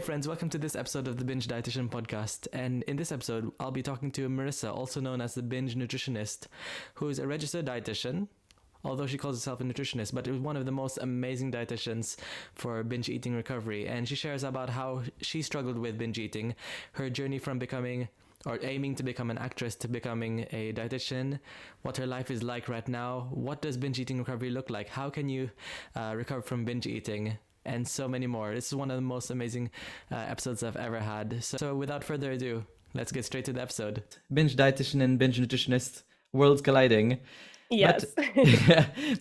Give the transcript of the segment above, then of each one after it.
friends, welcome to this episode of the Binge Dietitian podcast. And in this episode, I'll be talking to Marissa, also known as the Binge Nutritionist, who is a registered dietitian, although she calls herself a nutritionist, but is one of the most amazing dietitians for binge eating recovery. And she shares about how she struggled with binge eating, her journey from becoming or aiming to become an actress to becoming a dietitian, what her life is like right now, what does binge eating recovery look like, how can you recover from binge eating, and so many more. This is one of the most amazing episodes I've ever had. So without further ado, let's get straight to the episode. Binge dietitian and binge nutritionist, worlds colliding. Yes.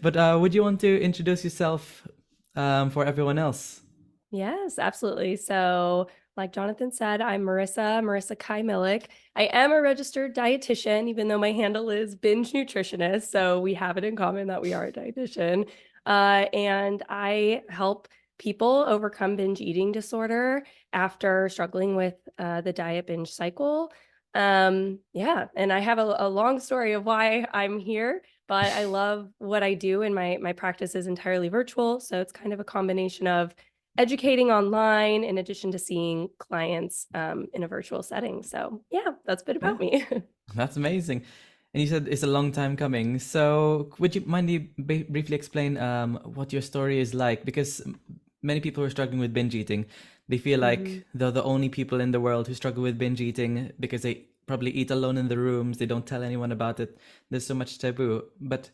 But would you want to introduce yourself for everyone else? Yes, absolutely. So like Jonathan said, I'm Marissa Miluk. I am a registered dietitian, even though my handle is binge nutritionist. So we have it in common that we are a dietitian. And I help people overcome binge eating disorder after struggling with the diet binge cycle. And I have a long story of why I'm here, but I love what I do, and my practice is entirely virtual. So it's kind of a combination of educating online in addition to seeing clients in a virtual setting. So yeah, that's a bit about me. That's amazing. And you said it's a long time coming. So would you mind you briefly explain what your story is like? Because many people who are struggling with binge eating, they feel like they're the only people in the world who struggle with binge eating because they probably eat alone in the rooms. They don't tell anyone about it. There's so much taboo. But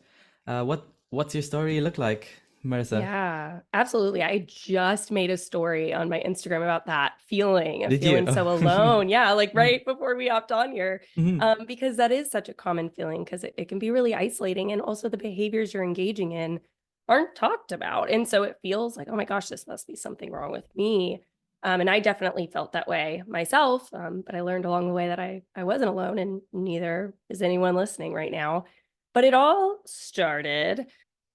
what's your story look like, Marissa? Yeah, absolutely. I just made a story on my Instagram about that feeling of Did you? feeling so alone. Yeah, like right before we hopped on here, Mhm. because that is such a common feeling because it can be really isolating, and also the behaviors you're engaging in aren't talked about. And so it feels like, oh my gosh, this must be something wrong with me. And I definitely felt that way myself. But I learned along the way that I wasn't alone, and neither is anyone listening right now. But it all started.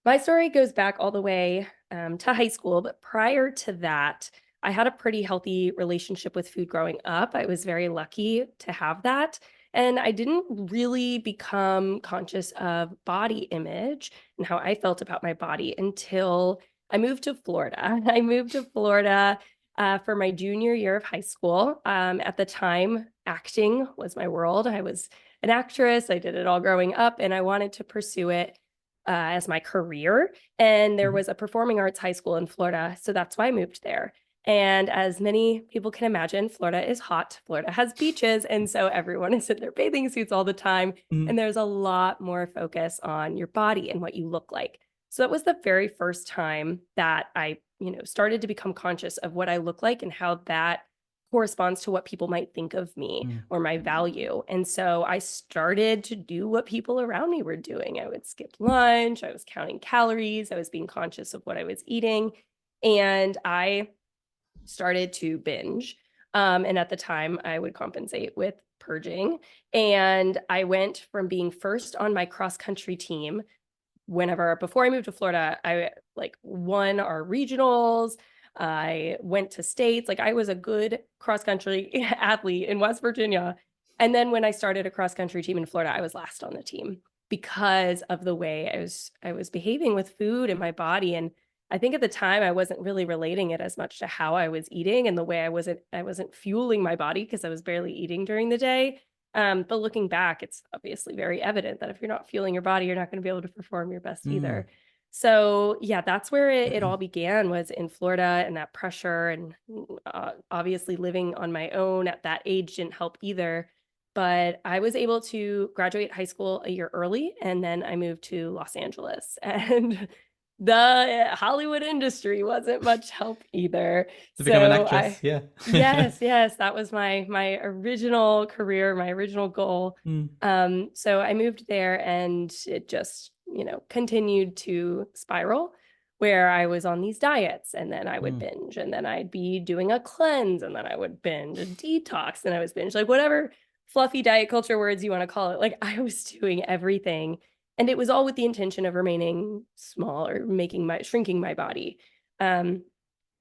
My story goes back all the way to high school, but prior to that, I had a pretty healthy relationship with food growing up. I was very lucky to have that. And I didn't really become conscious of body image and how I felt about my body until I moved to Florida. I moved to Florida for my junior year of high school. At the time, acting was my world. I was an actress. I did it all growing up, and I wanted to pursue it as my career. And there was a performing arts high school in Florida. So that's why I moved there. And as many people can imagine, Florida is hot. Florida has beaches. And so everyone is in their bathing suits all the time. And there's a lot more focus on your body and what you look like. So it was the very first time that I, started to become conscious of what I look like and how that corresponds to what people might think of me or my value. And so I started to do what people around me were doing. I would skip lunch. I was counting calories. I was being conscious of what I was eating. And I started to binge. And at the time, I would compensate with purging. And I went from being first on my cross country team before I moved to Florida, I won our regionals. I went to states. Like, I was a good cross country athlete in West Virginia. And then when I started a cross country team in Florida, I was last on the team because of the way I was behaving with food and my body. And I think at the time I wasn't really relating it as much to how I was eating and the way I wasn't fueling my body because I was barely eating during the day. But looking back, it's obviously very evident that if you're not fueling your body, you're not going to be able to perform your best either. So yeah, that's where it all began, was in Florida, and that pressure, and obviously living on my own at that age didn't help either. But I was able to graduate high school a year early, and then I moved to Los Angeles, and the Hollywood industry wasn't much help either. To become an So actress, yeah. yes, that was my original career, my original goal. So I moved there, and it just, continued to spiral, where I was on these diets, and then I would binge, and then I'd be doing a cleanse, and then I would binge a detox, and I was binge, like whatever fluffy diet culture words you want to call it. Like, I was doing everything. And it was all with the intention of remaining small or shrinking my body. In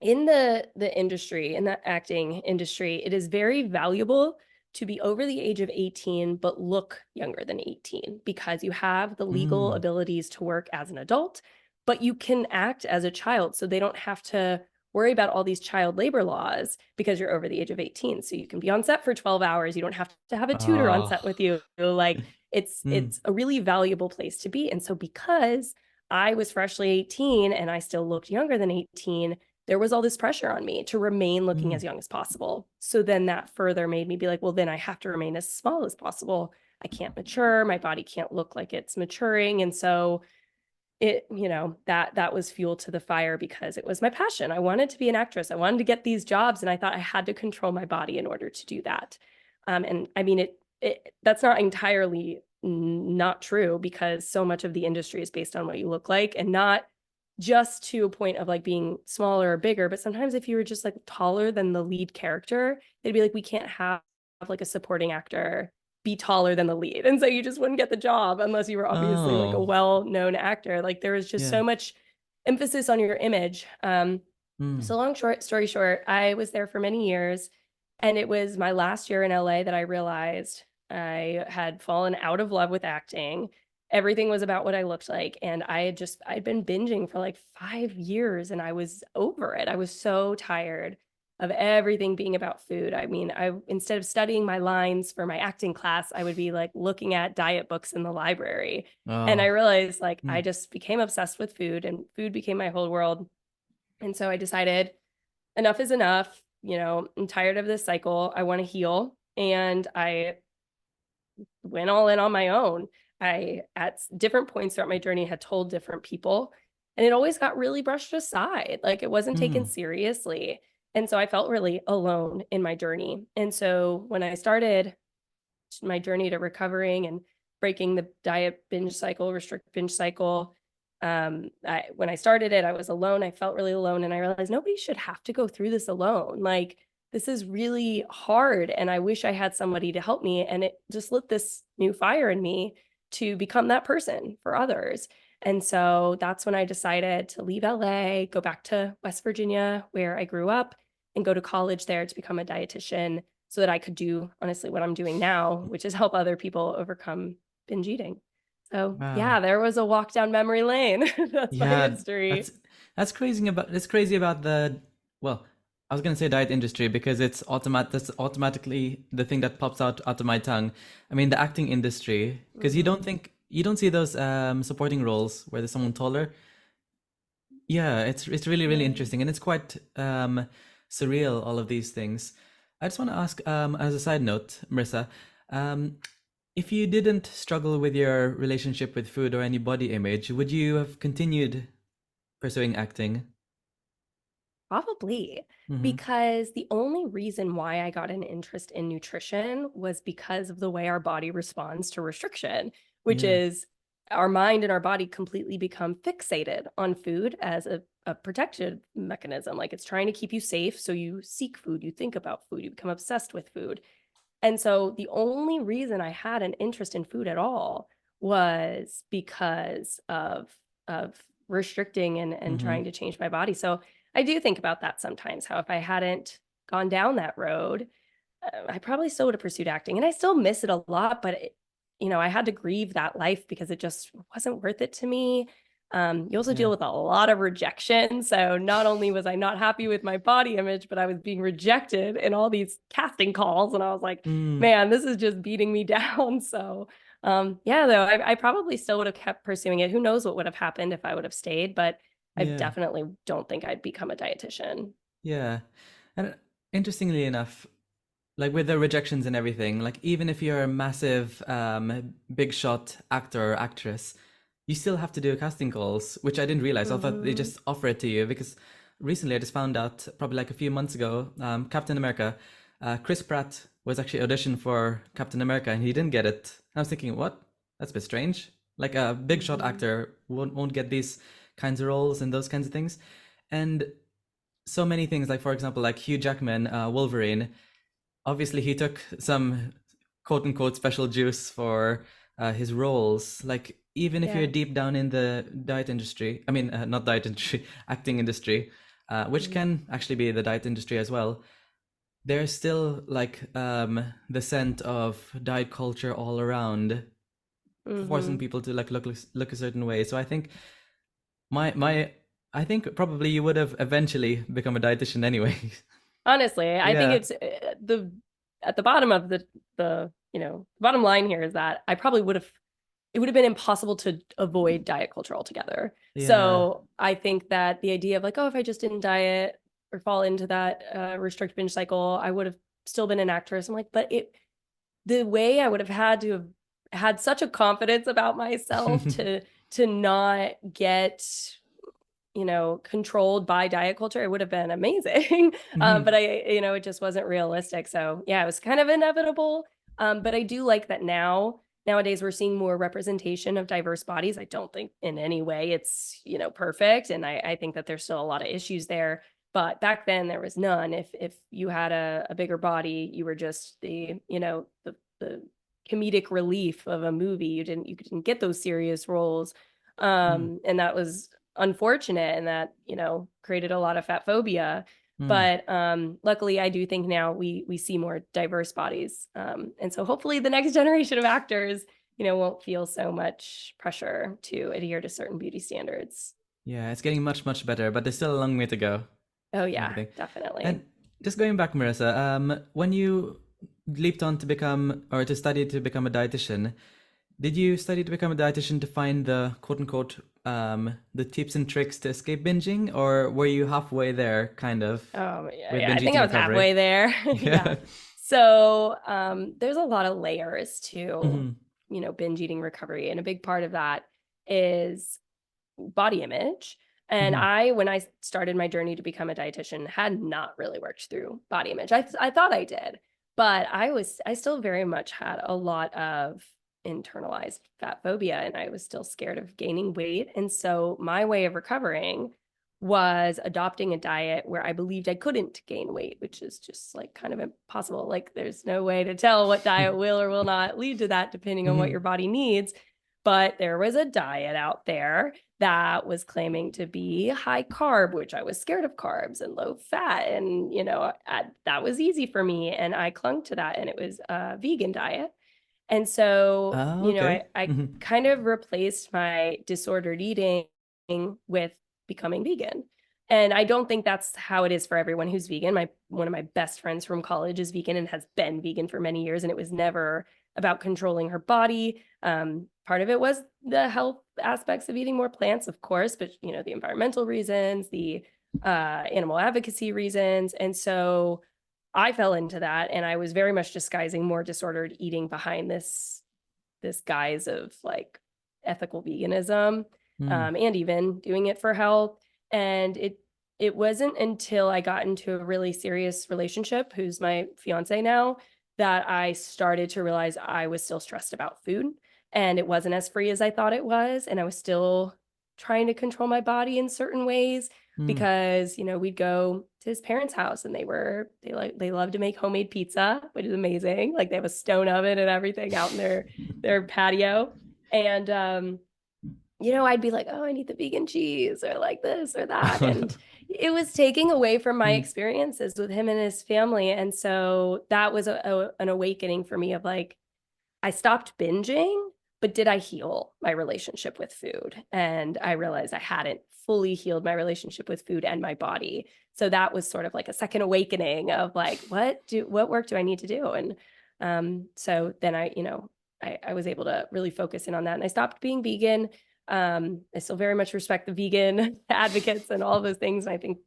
the industry, in the acting industry, it is very valuable to be over the age of 18, but look younger than 18, because you have the legal abilities to work as an adult, but you can act as a child. So they don't have to worry about all these child labor laws because you're over the age of 18. So you can be on set for 12 hours. You don't have to have a tutor on Oh. set with you. Like Mm. it's a really valuable place to be. And so because I was freshly 18 and I still looked younger than 18, there was all this pressure on me to remain looking Mm. as young as possible. So then that further made me be like, well, then I have to remain as small as possible. I can't mature. My body can't look like it's maturing. And so it, that was fuel to the fire because it was my passion. I wanted to be an actress. I wanted to get these jobs, and I thought I had to control my body in order to do that. And I mean, that's not entirely not true, because so much of the industry is based on what you look like, and not just to a point of like being smaller or bigger, but sometimes if you were just like taller than the lead character, they'd be like, we can't have like a supporting actor be taller than the lead. And so you just wouldn't get the job unless you were obviously like a Oh. well-known actor. Like there was just Yeah. so much emphasis on your image. Mm. So long story short, I was there for many years, and it was my last year in LA that I realized I had fallen out of love with acting. Everything was about what I looked like, and I'd been binging for like 5 years, and I was over it. I was so tired of everything being about food. I mean, I instead of studying my lines for my acting class, I would be like looking at diet books in the library. And I Oh. realized like I Mm. just became obsessed with food, and food became my whole world. And so I decided enough is enough. I'm tired of this cycle. I want to heal. And I went all in on my own. I, at different points throughout my journey, had told different people, and it always got really brushed aside. Like it wasn't taken Mm. seriously. And so I felt really alone in my journey. And so when I started my journey to recovering and breaking the diet binge cycle, restrict binge cycle, when I started it, I was alone. I felt really alone, and I realized nobody should have to go through this alone. Like this is really hard, and I wish I had somebody to help me. And it just lit this new fire in me to become that person for others. And so that's when I decided to leave LA, go back to West Virginia, where I grew up, and go to college there to become a dietitian so that I could do honestly what I'm doing now, which is help other people overcome binge eating. So Wow. yeah, there was a walk down memory lane. That's my Yeah, history. that's crazy about it's crazy about the well, I was gonna say diet industry because that's automatically the thing that pops out of my tongue. I mean the acting industry, because Mm-hmm. you don't see those supporting roles where there's someone taller. Yeah, it's really really Yeah. interesting, and it's quite surreal, all of these things. I just want to ask, as a side note, Marissa, um, if you didn't struggle with your relationship with food or any body image, would you have continued pursuing acting? Probably, Mm-hmm. because the only reason why I got an interest in nutrition was because of the way our body responds to restriction, which Yeah. is our mind and our body completely become fixated on food as a protection mechanism. Like it's trying to keep you safe. So you seek food, you think about food, you become obsessed with food. And so the only reason I had an interest in food at all was because of restricting and Mm-hmm. trying to change my body. So I do think about that sometimes, how if I hadn't gone down that road, I probably still would have pursued acting, and I still miss it a lot, but I had to grieve that life because it just wasn't worth it to me. You also Yeah. deal with a lot of rejection. So not only was I not happy with my body image, but I was being rejected in all these casting calls. And I was like, Mm. man, this is just beating me down. So yeah, though, I probably still would have kept pursuing it. Who knows what would have happened if I would have stayed, but I Yeah. definitely don't think I'd become a dietitian. Yeah. And interestingly enough, like with the rejections and everything, like even if you're a massive big shot actor or actress, you still have to do casting calls, which I didn't realize. I thought they Mm-hmm. just offer it to you because recently I just found out, probably like a few months ago, Captain America, Chris Pratt was actually auditioned for Captain America and he didn't get it. I was thinking, what? That's a bit strange. Like a big shot Mm-hmm. actor won't get these kinds of roles and those kinds of things. And so many things, like for example, like Hugh Jackman, Wolverine, obviously he took some quote unquote special juice for his roles. Like even if you're Yeah. deep down in the diet industry, I mean, not diet industry, acting industry, which Mm-hmm. can actually be the diet industry as well. There's still like the scent of diet culture all around, forcing Mm-hmm. people to like look a certain way. So I think my I think probably you would have eventually become a dietitian anyway. Honestly, I think Yeah. it's the at the bottom of the bottom line here is that I probably would have it would have been impossible to avoid diet culture altogether. Yeah. So I think that the idea of like, oh, if I just didn't diet or fall into that restrict binge cycle, I would have still been an actress. I'm like, but the way I would have had to have had such a confidence about myself to not get controlled by diet culture, it would have been amazing. But Mhm. it just wasn't realistic. So yeah, it was kind of inevitable. But I do like that nowadays we're seeing more representation of diverse bodies. I don't think in any way it's, perfect. And I think that there's still a lot of issues there. But back then there was none. If you had a bigger body, you were just the comedic relief of a movie. You didn't get those serious roles. Mm. And that was unfortunate, and that created a lot of fat phobia. Mm. But luckily I do think now we see more diverse bodies, and so hopefully the next generation of actors won't feel so much pressure to adhere to certain beauty standards. Yeah, it's getting much, much better, but there's still a long way to go Oh and yeah, everything. definitely. And just going back, Marissa, when you leaped on to become or to study to become a dietitian, did you study to become a dietitian to find the quote unquote the tips and tricks to escape binging, or were you halfway there, kind of, Yeah, with yeah, I binge think eating I was recovery? halfway there. Yeah. Yeah. So there's a lot of layers to Hmm. binge eating recovery, and a big part of that is body image. And Hmm. when I started my journey to become a dietitian, had not really worked through body image. I thought I did, but I still very much had a lot of internalized fat phobia, and I was still scared of gaining weight. And so my way of recovering was adopting a diet where I believed I couldn't gain weight, which is just like kind of impossible. Like there's no way to tell what diet will or will not lead to that depending on what Hmm. your body needs. But there was a diet out there that was claiming to be high carb, which I was scared of carbs, and low fat. And, that was easy for me. And I clung to that. And it was a vegan diet. And so, Ah, okay. I Hmm. kind of replaced my disordered eating with becoming vegan. And I don't think that's how it is for everyone who's vegan. One of my best friends from college is vegan and has been vegan for many years, and it was never about controlling her body. Part of it was the health aspects of eating more plants, of course, but the environmental reasons, the animal advocacy reasons. And so I fell into that, and I was very much disguising more disordered eating behind this guise of like ethical veganism, Mm. and even doing it for health. And it wasn't until I got into a really serious relationship, who's my fiance now, that I started to realize I was still stressed about food, and it wasn't as free as I thought it was, and I was still trying to control my body in certain ways, Mm. because we'd go to his parents' house, and they love to make homemade pizza, which is amazing. Like they have a stone oven and everything out in their patio. And I'd be like, oh, I need the vegan cheese, or like this or that. And it was taking away from my Mm. experiences with him and his family. And so that was an awakening for me of like, I stopped binging, but did I heal my relationship with food? And I realized I hadn't fully healed my relationship with food and my body. So that was sort of like a second awakening of like, what work do I need to do? And so then I was able to really focus in on that, and I stopped being vegan. I still very much respect the vegan advocates and all those things. And I think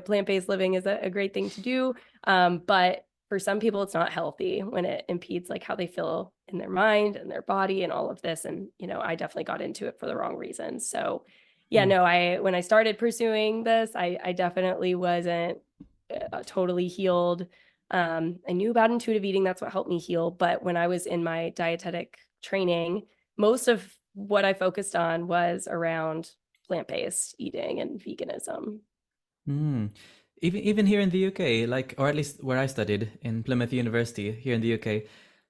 plant-based living is a great thing to do. But for some people it's not healthy when it impedes like how they feel in their mind and their body and all of this. And I definitely got into it for the wrong reasons. So yeah, Mm. no, when I started pursuing this, I definitely wasn't totally healed. I knew about intuitive eating, that's what helped me heal. But when I was in my dietetic training, most of what I focused on was around plant-based eating and veganism. Mm. Even here in the UK, like, or at least where I studied in Plymouth University here in the UK,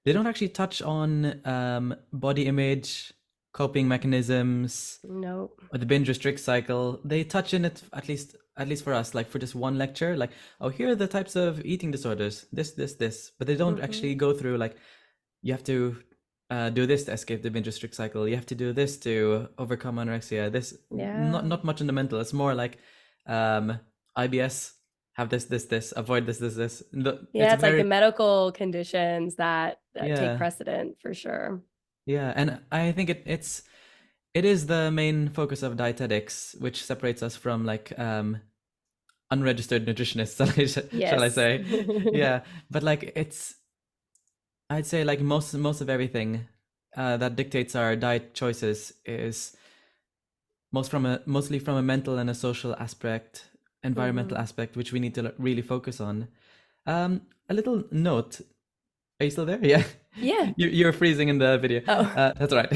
they don't actually touch on body image, coping mechanisms, Nope. or the binge restrict cycle. They touch in it at least for us, like for just one lecture, like, oh, here are the types of eating disorders, this, this, this, but they don't Mm-hmm. actually go through like you have to do this to escape the binge restrict cycle. You have to do this to overcome anorexia. This Yeah. not much in the mental. It's more like IBS. Have this. Avoid this. Yeah, It's it's like the very medical conditions that take yeah precedent for sure. yeah, and I think it is the main focus of dietetics, which separates us from like unregistered nutritionists. Shall I Yes. say? Yeah, but like I'd say like most of everything that dictates our diet choices is mostly from a mental and a social aspect, environmental Hmm. aspect, which we need to really focus on. A little note. Are you still there? Yeah. Yeah. You're freezing in the video. Oh. That's right.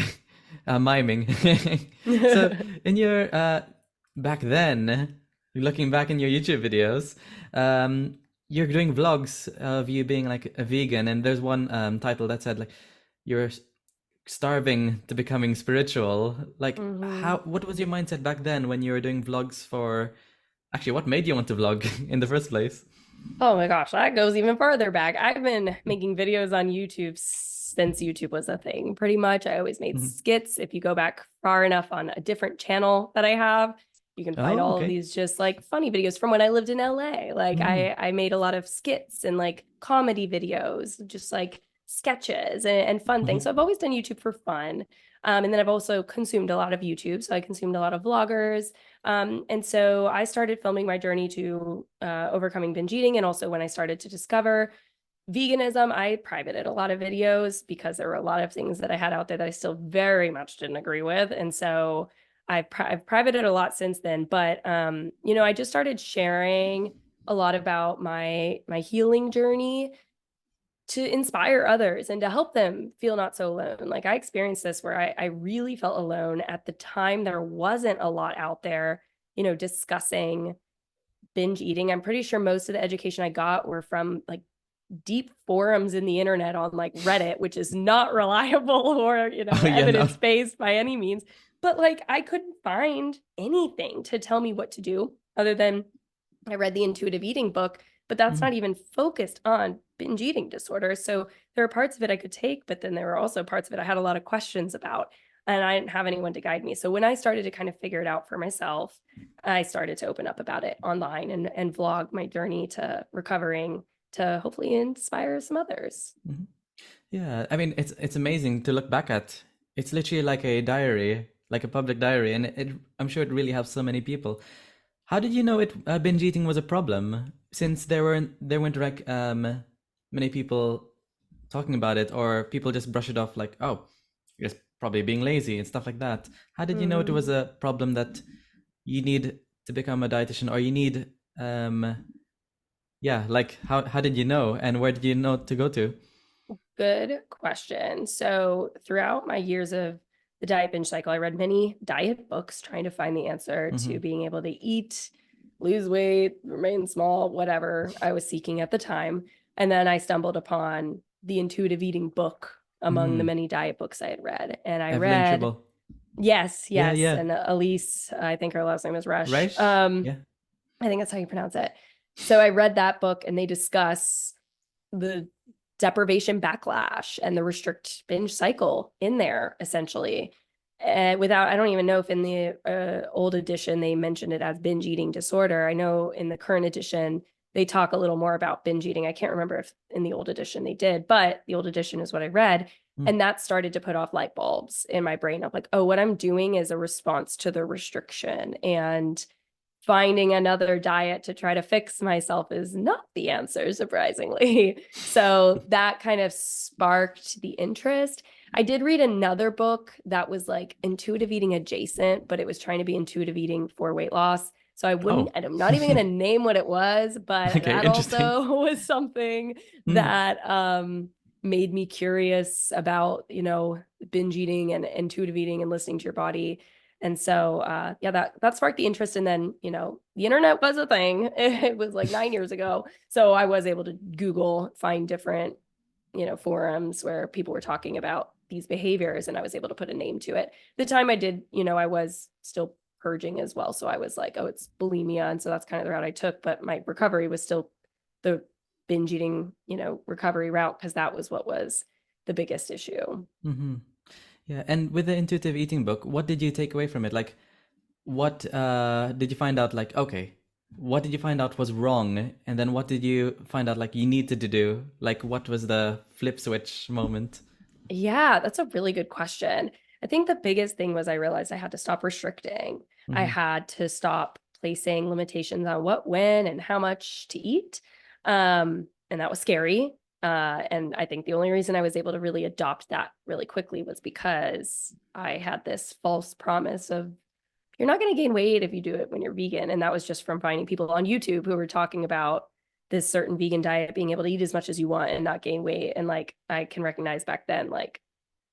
Miming. So in your back then, looking back in your YouTube videos, you're doing vlogs of you being like a vegan, and there's one title that said like you're starving to becoming spiritual. Like Hmm. what was your mindset back then when you were doing vlogs for actually what made you want to vlog in the first place? Oh my gosh, that goes even further back. I've been making videos on YouTube since YouTube was a thing, pretty much. I always made Mhm. skits. If you go back far enough on a different channel that I have, you can find Oh, all of okay. these just like funny videos from when I lived in LA. Like Mm. I made a lot of skits and like comedy videos, just like sketches and fun things. Mhm. So I've always done YouTube for fun. And then I've also consumed a lot of YouTube. So I consumed a lot of vloggers. And so I started filming my journey to overcoming binge eating. And also when I started to discover veganism, I privated a lot of videos because there were a lot of things that I had out there that I still very much didn't agree with. And so I've privated a lot since then. But, I just started sharing a lot about my healing journey to inspire others and to help them feel not so alone. Like I experienced this where I really felt alone at the time. There wasn't a lot out there, discussing binge eating. I'm pretty sure most of the education I got were from like deep forums in the internet on like Reddit, which is not reliable or, Oh yeah, no. evidence-based by any means. But like I couldn't find anything to tell me what to do other than I read the intuitive eating book, but that's Mhm. not even focused on binge eating disorder. So there are parts of it I could take, but then there were also parts of it I had a lot of questions about, and I didn't have anyone to guide me. So when I started to kind of figure it out for myself, I started to open up about it online and vlog my journey to recovering to hopefully inspire some others. Mhm. Yeah, I mean it's amazing to look back at. It's literally like a diary, like a public diary, and I'm sure it really helps so many people. How did you know binge eating was a problem? Since there weren't like many people talking about it, or people just brush it off like, oh, you're just probably being lazy and stuff like that. How did you know it was Mm-hmm. a problem that you need to become a dietitian, or you need yeah, like how did you know, and where did you know to go to? Good question. So, throughout my years of the diet binge cycle, I read many diet books trying to find the answer to Mm-hmm. being able to eat, lose weight, remain small, whatever I was seeking at the time. And then I stumbled upon the intuitive eating book among the Mm. many diet books I had read. And I Evelyn read, Tribble. yes, Yeah, yes. yeah. And Elise, I think her last name is Rush. Right? Yeah. I think that's how you pronounce it. So I read that book and they discuss the deprivation backlash and the restrict binge cycle in there essentially. I don't even know if in the old edition they mentioned it as binge eating disorder. I know in the current edition they talk a little more about binge eating. I can't remember if in the old edition they did, but the old edition is what I read. Mm. And that started to put off light bulbs in my brain of like, oh, what I'm doing is a response to the restriction. And finding another diet to try to fix myself is not the answer, surprisingly. So that kind of sparked the interest. I did read another book that was like intuitive eating adjacent, but it was trying to be intuitive eating for weight loss. So Oh. and I'm not even going to name what it was, but Okay, that interesting. also was something Mm. that made me curious about, binge eating and intuitive eating and listening to your body. And so, yeah, that sparked the interest. And then, the internet was a thing. It was like 9 years ago. So I was able to Google, find different, forums where people were talking about these behaviors and I was able to put a name to it. The time I did, I was still purging as well. So I was like, oh, it's bulimia. And so that's kind of the route I took. But my recovery was still the binge eating, recovery route because that was what was the biggest issue. Mm-hmm. Yeah. And with the intuitive eating book, what did you take away from it? Like, what did you find out? Like, okay, what did you find out was wrong, and then what did you find out like you needed to do? Like, what was the flip switch moment? Yeah, that's a really good question. I think the biggest thing was I realized I had to stop restricting. I Mm-hmm. had to stop placing limitations on what, when, and how much to eat. And that was scary. And I think the only reason I was able to really adopt that really quickly was because I had this false promise of you're not going to gain weight if you do it when you're vegan. And that was just from finding people on YouTube who were talking about this certain vegan diet, being able to eat as much as you want and not gain weight. And like, I can recognize back then, like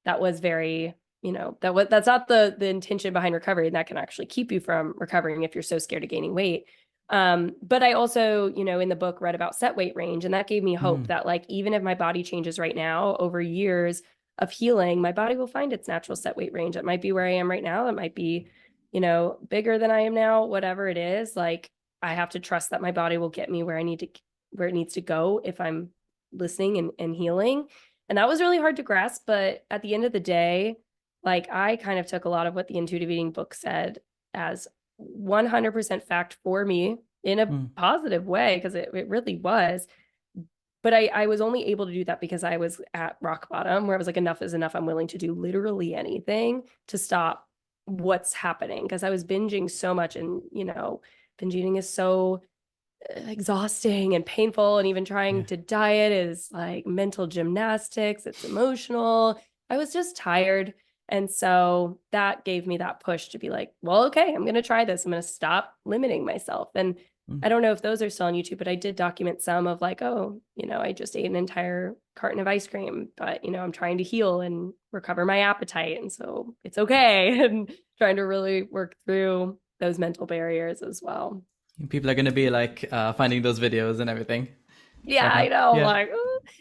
that was very, that's not the intention behind recovery. And that can actually keep you from recovering if you're so scared of gaining weight. But I also, in the book read about set weight range, and that gave me hope that like, even if my body changes right now over years of healing, my body will find its natural set weight range. It might be where I am right now. It might be, bigger than I am now, whatever it is. Like I have to trust that my body will get me where where it needs to go if I'm listening and healing. And that was really hard to grasp. But at the end of the day, like I kind of took a lot of what the intuitive eating book said as 100% fact for me in a positive way, because it really was. But I was only able to do that because I was at rock bottom where I was like, enough is enough. I'm willing to do literally anything to stop what's happening, because I was binging so much. And, binge eating is so exhausting and painful. And even trying Yeah. to diet is like mental gymnastics, it's emotional. I was just tired. And so that gave me that push to be like, well, okay, I'm going to try this. I'm going to stop limiting myself. And I don't know if those are still on YouTube, but I did document some of like, oh, I just ate an entire carton of ice cream, but, I'm trying to heal and recover my appetite. And so it's okay. And trying to really work through those mental barriers as well. People are gonna be like finding those videos and everything. Yeah, Like, I know. yeah. Like,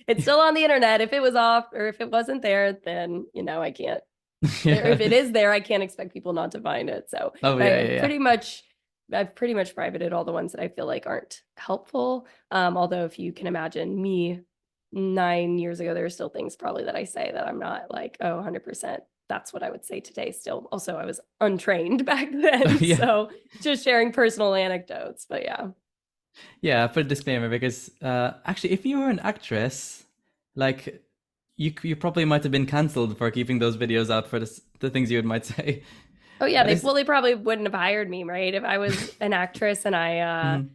it's still on the internet. If it was off or if it wasn't there, then, I can't, or if Yeah. it is there, I can't expect people not to find it. So Oh yeah, I yeah, yeah. pretty much, I've pretty much privated all the ones that I feel like aren't helpful. Although if you can imagine me 9 years ago, there are still things probably that I say that I'm not like, oh, 100%. That's what I would say today still. Also, I was untrained back then. Yeah. So just sharing personal anecdotes, but yeah. Yeah, put a disclaimer because actually, if you were an actress, like you probably might have been cancelled for keeping those videos out for the things you might say. Oh yeah, It's, they probably wouldn't have hired me, right? If I was an actress and I mm,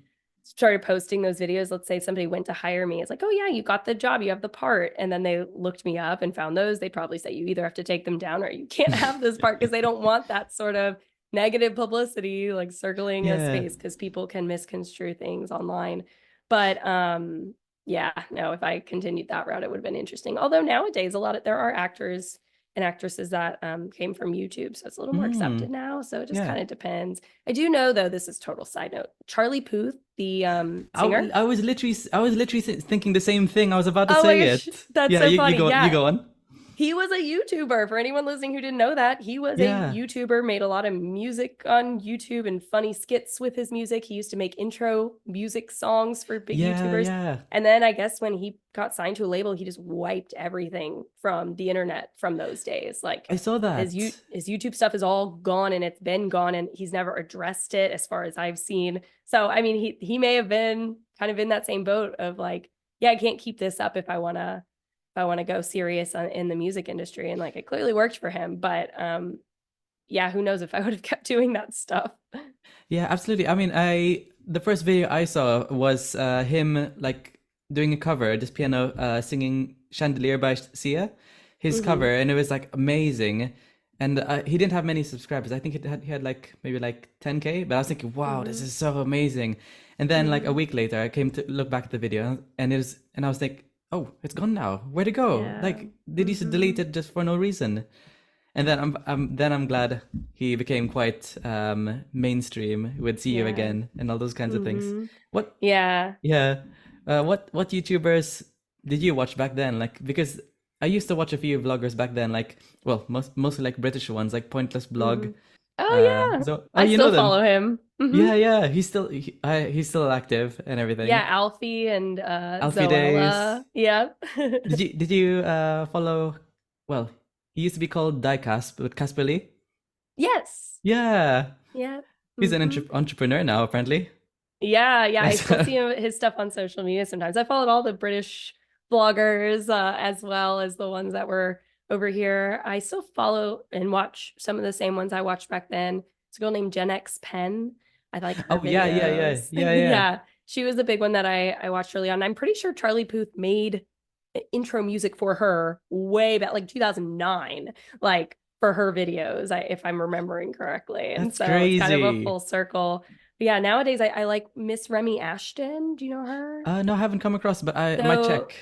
started posting those videos, let's say somebody went to hire me, it's like, oh yeah, you got the job, you have the part, and then they looked me up and found those, they'd probably say you either have to take them down or you can't have this part, because they don't want that sort of negative publicity like circling a yeah. space, because people can misconstrue things online. But yeah, no, if I continued that route, it would have been interesting. Although nowadays there are actors and actresses that came from YouTube, so it's a little more accepted now. So it just Yeah. kind of depends. I do know though, this is total side note. Charlie Puth, the singer. I was literally thinking the same thing. I was about to Oh my say gosh, it. that's Yeah, so you funny. go you Yeah, go on. he was a YouTuber. For anyone listening who didn't know that, he was a Yeah. YouTuber, made a lot of music on YouTube and funny skits with his music. He used to make intro music songs for big Yeah, YouTubers. yeah. And then I guess when he got signed to a label, he just wiped everything from the internet from those days. Like I saw that. his YouTube stuff is all gone, and it's been gone, and he's never addressed it as far as I've seen. So I mean, he may have been kind of in that same boat of like, yeah, I can't keep this up if I want to go serious in the music industry. And like, it clearly worked for him, but yeah, who knows if I would have kept doing that stuff. Yeah, absolutely. I mean, I the first video I saw was him like doing a cover, this piano singing "Chandelier" by Sia, his cover, and it was like amazing. And he didn't have many subscribers. I think he had like maybe like 10K. But I was thinking, wow, this is so amazing. And then like a week later, I came to look back at the video, and I was like, oh, it's gone now. Where'd it go? Yeah. Like, did he delete it just for no reason? And then I'm glad he became quite mainstream with See You Again and all those kinds of things. What? Yeah. Yeah. What YouTubers did you watch back then? Like, because I used to watch a few vloggers back then. Like, well, mostly like British ones, like Pointless Blog. Oh yeah. So I you know still them? follow him. Hmm. Yeah. He's still active and Yeah, everything. Alfie and Alfie Days. Zoella. Yeah. Did you follow? Well, he used to be called Diecast, but Casperly. Yes. Yeah, Yeah. he's an Hmm. entrepreneur now, apparently. Yeah. I still see his stuff on social media sometimes. I followed all the British bloggers as well as the ones that were over here. I still follow and watch some of the same ones I watched back then. It's a girl named Gen X Pen. I like her Oh yeah. videos. Yeah. Yeah. She was the big one that I watched early on. I'm pretty sure Charlie Puth made intro music for her way back, like 2009, like for her videos, if I'm remembering correctly. And That's so it's kind of a crazy. full circle. But yeah, nowadays I like Miss Remy Ashton. Do you know her? No, I haven't come across, but I might So check.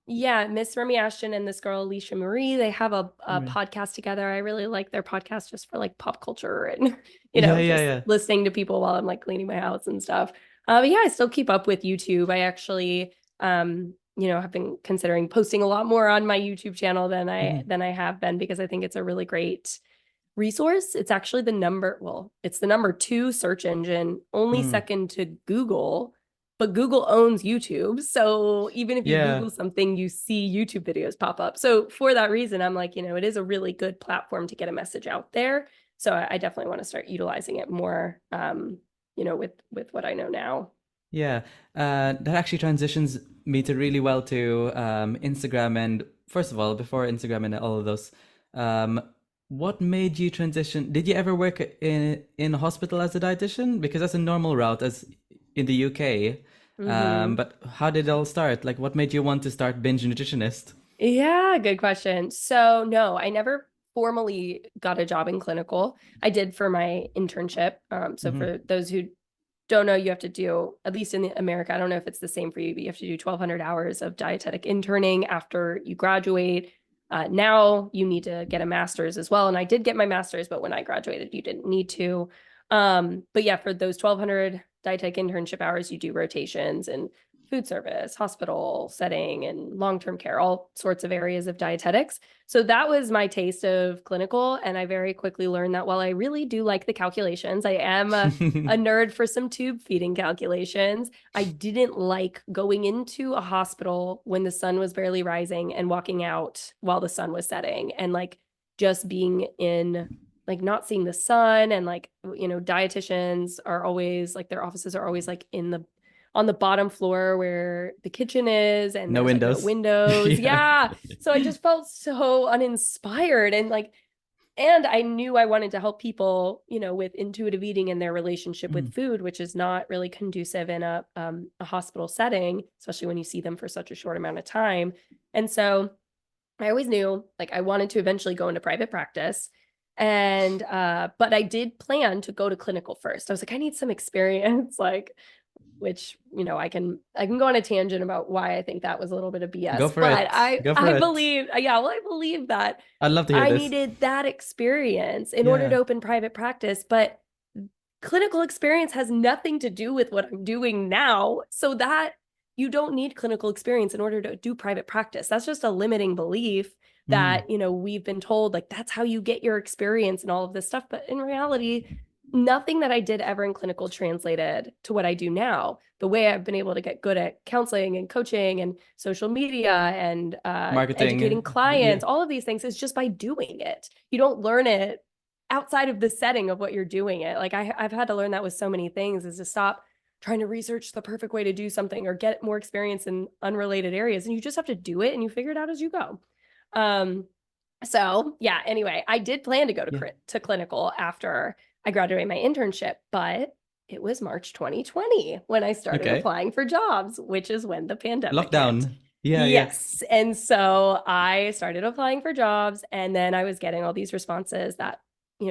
yeah, Miss Remy Ashton and this girl Alicia Marie, they have a Right. podcast together. I really like their podcast just for like pop culture and just Yeah. listening to people while I'm like cleaning my house and stuff. But yeah, I still keep up with YouTube. I actually have been considering posting a lot more on my YouTube channel than I Mhm. than I have been because I think it's a really great resource. It's actually it's the number two search engine, only Mm. second to Google, but Google owns YouTube. So even if you Yeah. Google something, you see YouTube videos pop up. So for that reason, I'm like, it is a really good platform to get a message out there. So I definitely want to start utilizing it more, with what I know now. Yeah, that actually transitions me to really well to Instagram. And first of all, before Instagram and all of those, um, what made you transition? Did you ever work in a hospital as a dietitian? Because that's a normal route as in the UK. Mm-hmm. But how did it all start? Like, what made you want to start Binge Nutritionist? Yeah, good question. So, no, I never formally got a job in clinical. I did for my internship. So Hmm. for those who don't know, you have to do, at least in America, I don't know if it's the same for you, but you have to do 1,200 hours of dietetic interning after you graduate. Now you need to get a master's as well. And I did get my master's, but when I graduated, you didn't need to. But yeah, for those 1,200 dietetic internship hours, you do rotations and food service, hospital setting, and long-term care, all sorts of areas of dietetics. So that was my taste of clinical. And I very quickly learned that while I really do like the calculations, I am a nerd for some tube feeding calculations. I didn't like going into a hospital when the sun was barely rising and walking out while the sun was setting and like just being in like not seeing the sun and like dietitians are always like their offices are always like in the on the bottom floor where the kitchen is and No there's like no windows. windows. Yeah. Yeah. So I just felt so uninspired and I knew I wanted to help people, with intuitive eating and their relationship Mm. with food, which is not really conducive in a hospital setting, especially when you see them for such a short amount of time. And so I always knew like I wanted to eventually go into private practice. And but I did plan to go to clinical first. I was like, I need some experience, like which I can go on a tangent about why I think that was a little bit of Go BS. for But it. I Go for I it. believe, yeah, well, I believe that I'd love to hear I this. needed that experience in order Yeah. to open private practice, but clinical experience has nothing to do with what I'm doing now. So that you don't need clinical experience in order to do private practice. That's just a limiting belief Mm. that, we've been told like that's how you get your experience and all of this stuff. But in reality, nothing that I did ever in clinical translated to what I do now. The way I've been able to get good at counseling and coaching and social media and educating Marketing. Yeah. clients, all of these things is just by doing it. You don't learn it outside of the setting of what you're doing it. Like I've had to learn that with so many things is to stop trying to research the perfect way to do something or get more experience in unrelated areas. And you just have to do it and you figure it out as you go. Um, so yeah, anyway, I did plan to go Yeah. to clinical after I graduated my internship, but it was March 2020 when I started Okay. applying for jobs, which is when the pandemic hit. Lockdown. Yeah. Yes. And so I started applying for jobs and then I was getting all these responses that,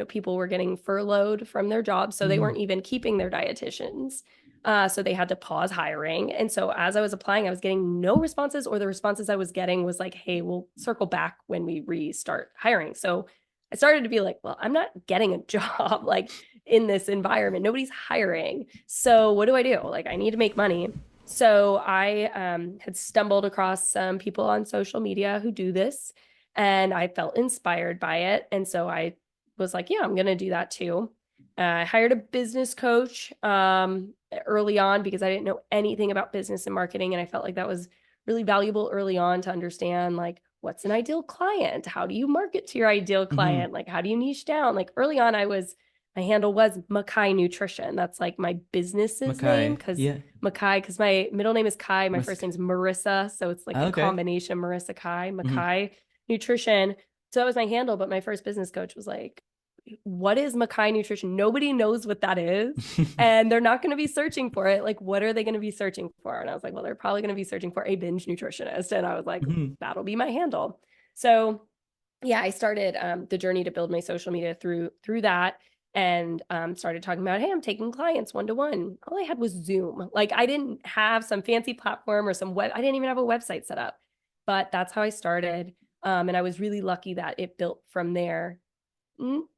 people were getting furloughed from their jobs. So they Mm. weren't even keeping their dietitians. So they had to pause hiring. And so as I was applying, I was getting no responses, or the responses I was getting was like, hey, we'll circle back when we restart hiring. So I started to be like, well, I'm not getting a job like in this environment. Nobody's hiring. So what do I do? Like, I need to make money. So I had stumbled across some people on social media who do this, and I felt inspired by it. And so I was like, yeah, I'm going to do that too. I hired a business coach early on because I didn't know anything about business and marketing. And I felt like that was really valuable early on to understand, like, what's an ideal client? How do you market to your ideal client? Like, how do you niche down? Like early on, my handle was Makai Nutrition. That's like my business's name, Makai. because Yeah. Makai, because my middle name is Kai. My first name's Marissa. So it's like a Okay. combination Marissa Kai, Makai Nutrition. So that was my handle. But my first business coach was like, what is Makai Nutrition? Nobody knows what that is. And they're not going to be searching for it. Like, what are they going to be searching for? And I was like, well, they're probably going to be searching for a binge nutritionist. And I was like, that'll be my handle. So yeah, I started the journey to build my social media through that, and started talking about, hey, I'm taking clients one-to-one. All I had was Zoom. Like, I didn't have some fancy platform or I didn't even have a website set up, but that's how I started. And I was really lucky that it built from there,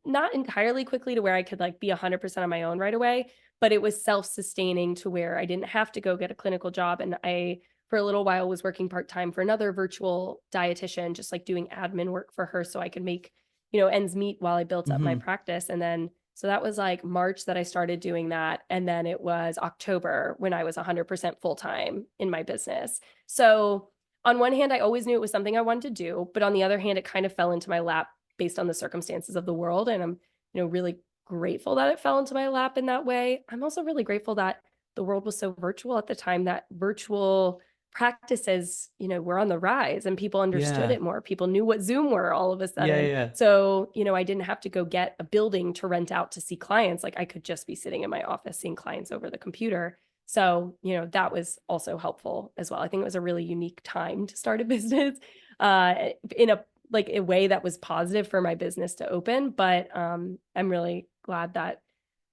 not entirely quickly to where I could like be 100% on my own right away, but it was self-sustaining to where I didn't have to go get a clinical job. And I, for a little while, was working part-time for another virtual dietitian, just like doing admin work for her so I could make, ends meet while I built up my practice. And then, so that was like March that I started doing that. And then it was October when I was 100% full-time in my business. So on one hand, I always knew it was something I wanted to do, but on the other hand, it kind of fell into my lap based on the circumstances of the world. And I'm, really grateful that it fell into my lap in that way. I'm also really grateful that the world was so virtual at the time, that virtual practices, were on the rise and people understood it more. People knew what Zoom were all of a sudden. Yeah. So, I didn't have to go get a building to rent out to see clients. Like, I could just be sitting in my office seeing clients over the computer. So, that was also helpful as well. I think it was a really unique time to start a business in a way that was positive for my business to open. But I'm really glad that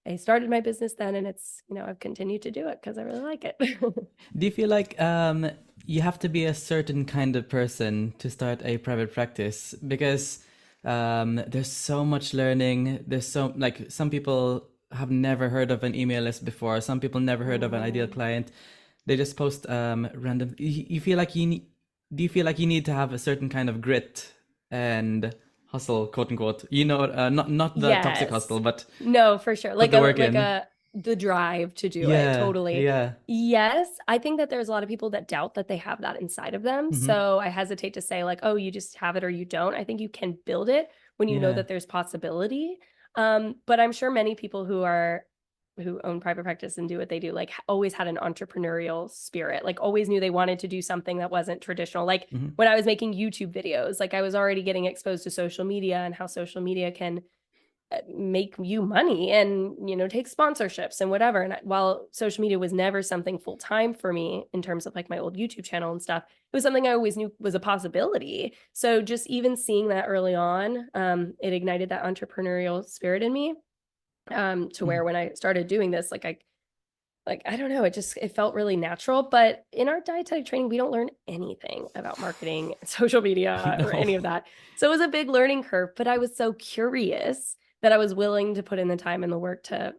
I started my business then, and it's, I've continued to do it because I really like it. Do you feel like you have to be a certain kind of person to start a private practice? Because there's so much learning. There's like some people have never heard of an email list before. Some people never heard of an ideal client. They just post random. You feel like do you feel like you need to have a certain kind of grit and hustle, quote unquote? Not the toxic hustle, but no, for sure. Put the work in. The drive to do it. Totally. Yeah. Yes. I think that there's a lot of people that doubt that they have that inside of them. So I hesitate to say like, oh, you just have it or you don't. I think you can build it when you know that there's possibility. But I'm sure many people who own private practice and do what they do, like, always had an entrepreneurial spirit, like always knew they wanted to do something that wasn't traditional. Like when I was making YouTube videos, like I was already getting exposed to social media and how social media can make you money and, take sponsorships and whatever. And while social media was never something full time for me in terms of like my old YouTube channel and stuff, it was something I always knew was a possibility. So just even seeing that early on, it ignited that entrepreneurial spirit in me. To where when I started doing this, I don't know, it felt really natural. But in our dietetic training, we don't learn anything about marketing, social media, or any of that. So it was a big learning curve, but I was so curious that I was willing to put in the time and the work to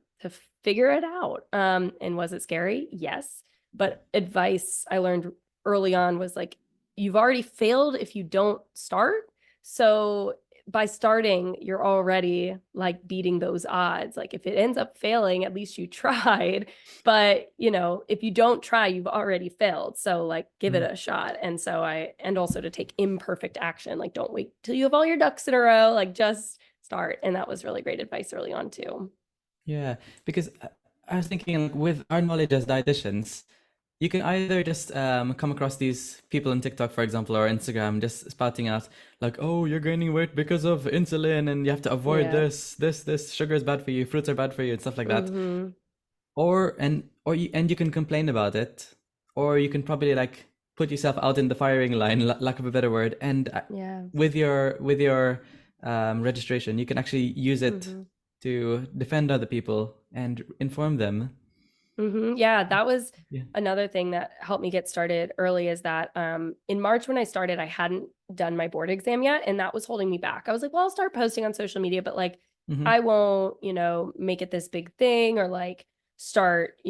figure it out. And was it scary? Yes. But advice I learned early on was like, you've already failed if you don't start. So by starting, you're already like beating those odds. Like if it ends up failing, at least you tried. But, if you don't try, you've already failed. So like give it a shot. And and also to take imperfect action. Like don't wait till you have all your ducks in a row, like just start. And that was really great advice early on too. Yeah, because I was thinking like, with our knowledge as dietitians, you can either just come across these people on TikTok, for example, or Instagram, just spouting out like, "Oh, you're gaining weight because of insulin, and you have to avoid this. Sugar is bad for you, fruits are bad for you, and stuff like that." And you can complain about it, or you can probably like put yourself out in the firing line, lack of a better word, and with your registration, you can actually use it to defend other people and inform them. Yeah, that was another thing that helped me get started early, is that in March when I started, I hadn't done my board exam yet, and that was holding me back. I was like, well, I'll start posting on social media, but like I won't, make it this big thing, or like start,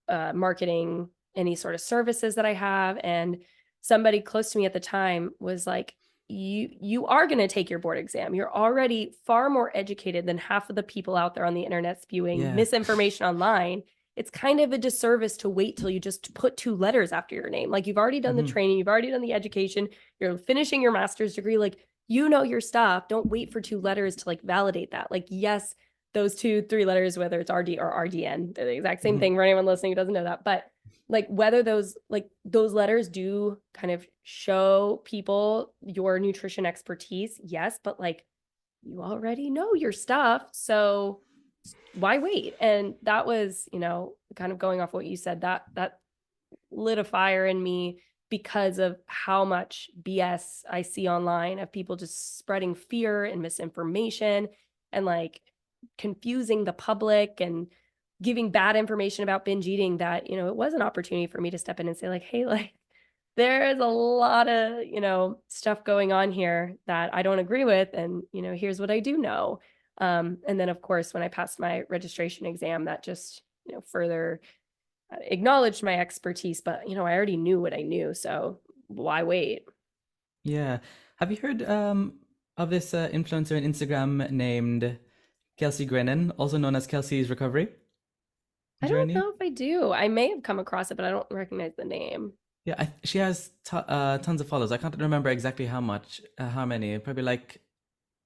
marketing any sort of services that I have. And somebody close to me at the time was like, you are going to take your board exam. You're already far more educated than half of the people out there on the internet spewing misinformation online. It's kind of a disservice to wait till you just put 2 letters after your name. Like, you've already done the training, you've already done the education, you're finishing your master's degree. Like, you know your stuff. Don't wait for 2 letters to like validate that. Like, yes, those 2-3 letters, whether it's RD or RDN, they're the exact same thing for anyone listening who doesn't know that. But like, whether those letters do kind of show people your nutrition expertise, yes, but like, you already know your stuff, so why wait? And that was, kind of going off what you said, that lit a fire in me because of how much BS I see online of people just spreading fear and misinformation and like confusing the public and giving bad information about binge eating, that, it was an opportunity for me to step in and say like, hey, like, there's a lot of, stuff going on here that I don't agree with. And, here's what I do know. And then of course, when I passed my registration exam, that just, further acknowledged my expertise, but, I already knew what I knew. So why wait? Yeah. Have you heard of this influencer on Instagram named Kelsey Grennan, also known as Kelsey's Recovery I don't Journey? know if I do. I may have come across it, but I don't recognize the name. Yeah, she has tons of followers. I can't remember exactly how many. Probably like,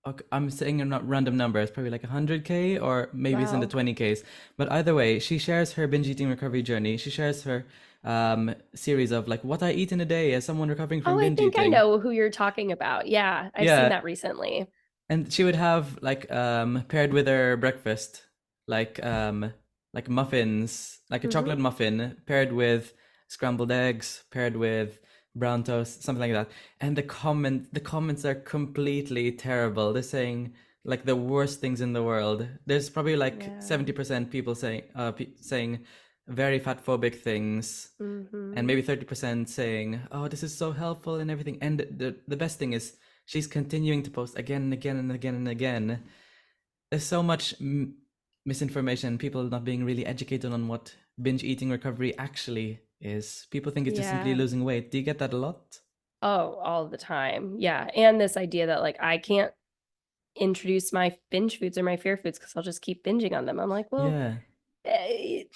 okay, I'm saying a not random number. It's probably like 100K, or maybe it's in the Wow. 20Ks. But either way, she shares her binge eating recovery journey. She shares her series of like what I eat in a day as someone recovering from Oh, I binge think I eating. know who you're talking about. Yeah, I've seen Yeah, that recently. and she would have like paired with her breakfast, like muffins, like a Mm-hmm. chocolate muffin paired with scrambled eggs, paired with brown toast, something like that. And the comments are completely terrible. They're saying like the worst things in the world. There's probably like Yeah. 70% people saying saying very fat phobic things, and Mm-hmm. maybe 30% saying, "Oh, this is so helpful and everything." And the best thing is she's continuing to post again and again and again and again. There's so much misinformation, people not being really educated on what binge eating recovery actually is. People think it's just simply Yeah. losing weight. Do you get that a lot? Oh, all the time. Yeah. And this idea that like I can't introduce my binge foods or my fear foods because I'll just keep binging on them. I'm like, well, Yeah.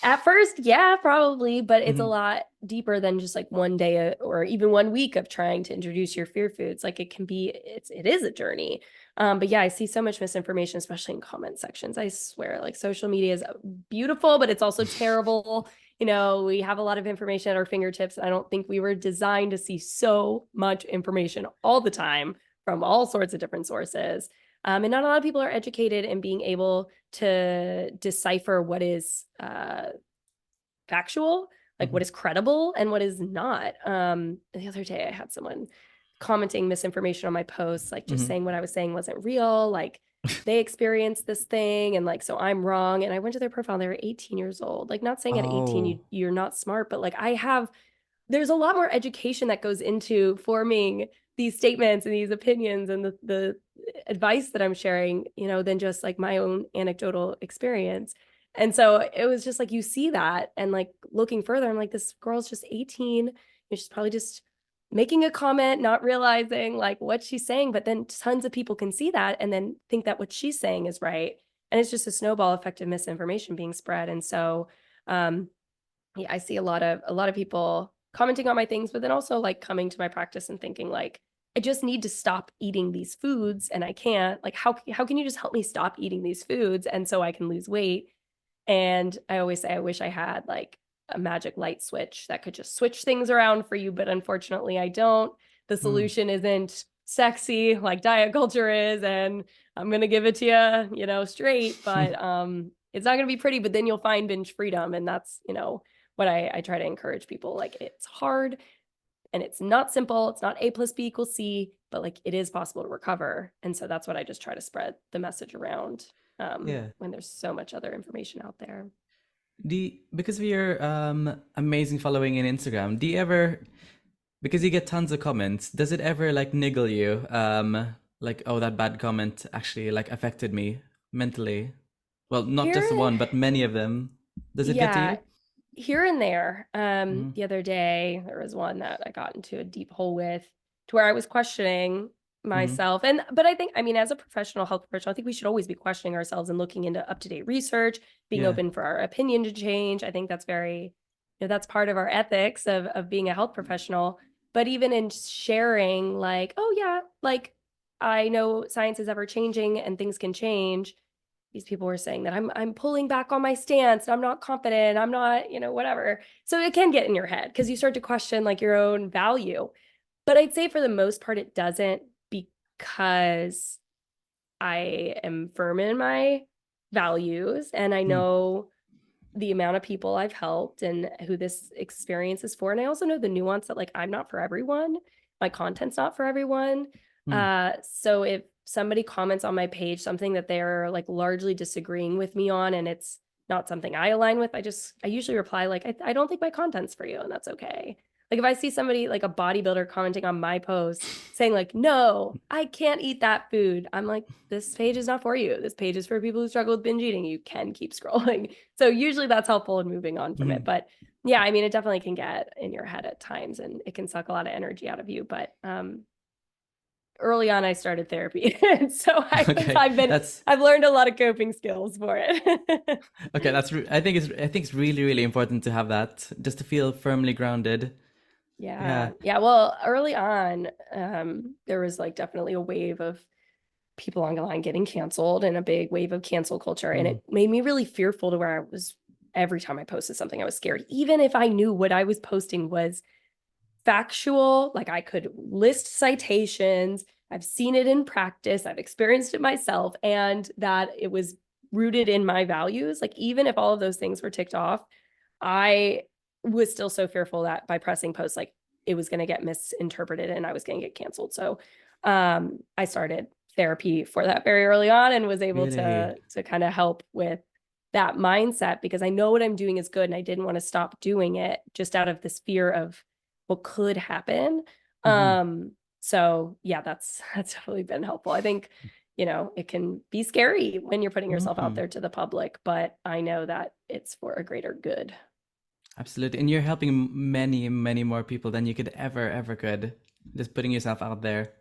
at first, yeah, probably, but it's a Hmm. lot deeper than just like one day or even one week of trying to introduce your fear foods. Like, it can be, it is a journey. But yeah, I see so much misinformation, especially in comment sections. I swear, like, social media is beautiful, but it's also terrible. We have a lot of information at our fingertips. I don't think we were designed to see so much information all the time from all sorts of different sources. And not a lot of people are educated in being able to decipher what is factual, like what Hmm. is credible and what is not. The other day, I had someone commenting misinformation on my posts, like just Hmm. saying what I was saying wasn't real, like they experienced this thing and like so I'm wrong. And I went to their profile, they were 18 years old. Like, not saying at 18 Oh. you're not smart, but like there's a lot more education that goes into forming these statements and these opinions and the advice that I'm sharing, than just like my own anecdotal experience. And so it was just like, you see that, and like looking further, I'm like, this girl's just 18. She's probably just making a comment, not realizing like what she's saying, but then tons of people can see that and then think that what she's saying is right. And it's just a snowball effect of misinformation being spread. And so, yeah, I see a lot of people commenting on my things, but then also like coming to my practice and thinking like, I just need to stop eating these foods and I can't. Like, how can you just help me stop eating these foods and so I can lose weight? And I always say I wish I had like a magic light switch that could just switch things around for you, but unfortunately I don't. The Mm. solution isn't sexy like diet culture is, and I'm gonna give it to you, straight, but it's not gonna be pretty, but then you'll find binge freedom. And that's, what I try to encourage people. Like, it's hard and it's not simple. It's not A plus B equals C, but like it is possible to recover. And so that's what I just try to spread the message around, Yeah. when there's so much other information out there. Because of your amazing following in Instagram, do you ever, because you get tons of comments, does it ever like niggle you? Like, oh, that bad comment actually like affected me mentally. Well, not Here, just one, but many of them. Does it get to yeah, you? here and there. Hmm. The other day there was one that I got into a deep hole with, to where I was questioning. Mm-hmm. myself. But I think, I mean, as a professional, health professional, I think we should always be questioning ourselves and looking into up-to-date research, being Yeah. open for our opinion to change. I think that's very, that's part of our ethics of being a health professional. But even in sharing, like, oh yeah, like I know science is ever changing and things can change. These people were saying that I'm pulling back on my stance. I'm not confident. I'm not, whatever. So it can get in your head because you start to question like your own value. But I'd say for the most part, it doesn't, because I am firm in my values and I Mm. know the amount of people I've helped and who this experience is for. And I also know the nuance that like I'm not for everyone. My content's not for everyone. Mm. So if somebody comments on my page something that they're like largely disagreeing with me on and it's not something I align with, I usually reply like, I don't think my content's for you, and that's okay. Like if I see somebody like a bodybuilder commenting on my post saying like, no, I can't eat that food, I'm like, this page is not for you. This page is for people who struggle with binge eating. You can keep scrolling. So usually that's helpful in moving on from it. Mm. But yeah, I mean, it definitely can get in your head at times and it can suck a lot of energy out of you. But early on, I started therapy. And so Okay, that's I've learned a lot of coping skills for it. okay. I think it's really, really important to have that, just to feel firmly grounded. Yeah. Yeah. Yeah. Well, early on, there was like definitely a wave of people online getting canceled and a big wave of cancel culture. And Mm. it made me really fearful to where I was, every time I posted something, I was scared, even if I knew what I was posting was factual, like I could list citations. I've seen it in practice. I've experienced it myself, and that it was rooted in my values. Like, even if all of those things were ticked off, I was still so fearful that by pressing post, like it was going to get misinterpreted and I was going to get canceled. So I started therapy for that very early on and was able Really. to kind of help with that mindset, because I know what I'm doing is good and I didn't want to stop doing it just out of this fear of what could happen. Mm-hmm. So yeah, that's definitely been helpful. I think, it can be scary when you're putting yourself out Mm. there to the public, but I know that it's for a greater good. Absolutely, and you're helping many, many more people than you could ever could. Just putting yourself out there.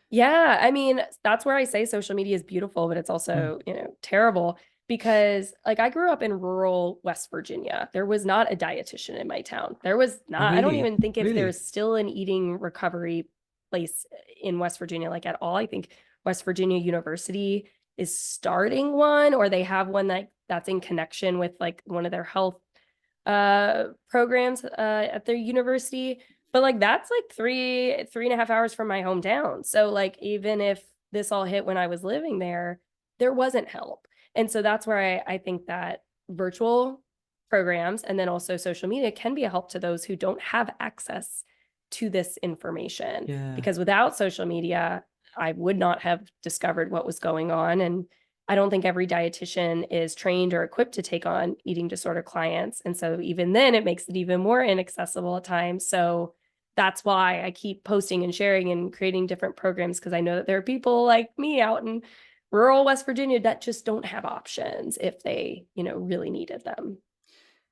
Yeah, I mean, that's where I say social media is beautiful, but it's Mm. also, terrible, because like I grew up in rural West Virginia. There was not a dietitian in my town. There was Oh, not, I don't really? even think if Really? there's still an eating recovery place in West Virginia, like at all. I think West Virginia University is starting one, or they have one that's in connection with like one of their health programs at their university. But like that's like 3.5 hours from my hometown. So like even if this all hit when I was living there wasn't help. And so that's where I think that virtual programs and then also social media can be a help to those who don't have access to this information. Yeah. Because without social media, I would not have discovered what was going on. And I don't think every dietitian is trained or equipped to take on eating disorder clients. And so even then, it makes it even more inaccessible at times. So that's why I keep posting and sharing and creating different programs, because I know that there are people like me out in rural West Virginia that just don't have options if they, really needed them.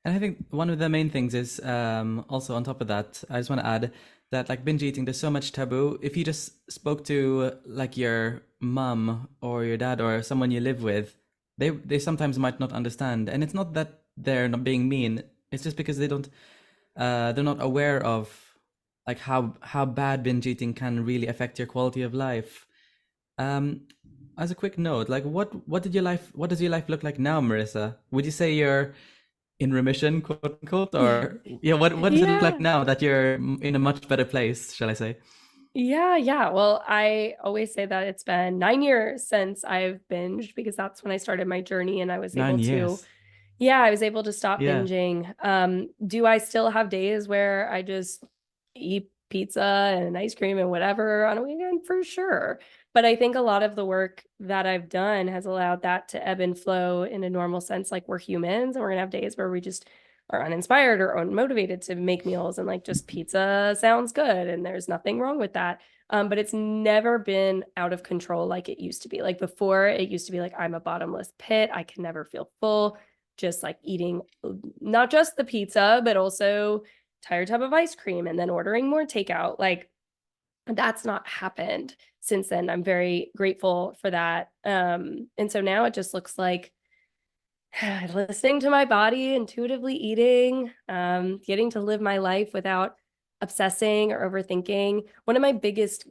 And I think one of the main things is also on top of that, I just want to add that like binge eating, there's so much taboo. If you just spoke to like your mom or your dad or someone you live with, they sometimes might not understand. And it's not that they're not being mean. It's just because they're not aware of like how bad binge eating can really affect your quality of life. Um, as a quick note, like what does your life look like now, Marissa? Would you say you're in remission, quote unquote, or yeah, what does it look like Yeah. now that you're in a much better place, shall I say? Yeah, yeah. Well, I always say that it's been 9 years since I've binged, because that's when I started my journey and I was able Nine to, years. yeah, I was able to stop Yeah. binging. Do I still have days where I just eat pizza and ice cream and whatever on a weekend? For sure. But I think a lot of the work that I've done has allowed that to ebb and flow in a normal sense. Like, we're humans and we're gonna have days where we just are uninspired or unmotivated to make meals, and like just pizza sounds good and there's nothing wrong with that. But it's never been out of control like it used to be. Like before, it used to be like I'm a bottomless pit. I can never feel full, just like eating not just the pizza, but also entire tub of ice cream and then ordering more takeout. Like That's not happened since then. I'm very grateful for that. And so now it just looks like listening to my body, intuitively eating, getting to live my life without obsessing or overthinking. One of my biggest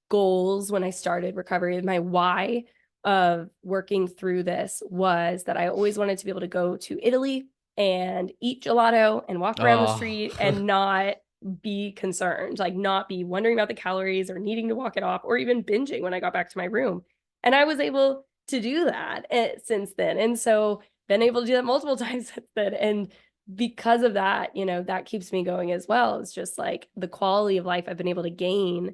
goals when I started recovery, my why of working through this was that I always wanted to be able to go to Italy and eat gelato and walk around the Oh, street and not be concerned, like not be wondering about the calories or needing to walk it off or even binging when I got back to my room. And I was able to do that since then. And so been able to do that multiple times since then. And because of that, that keeps me going as well. It's just like the quality of life I've been able to gain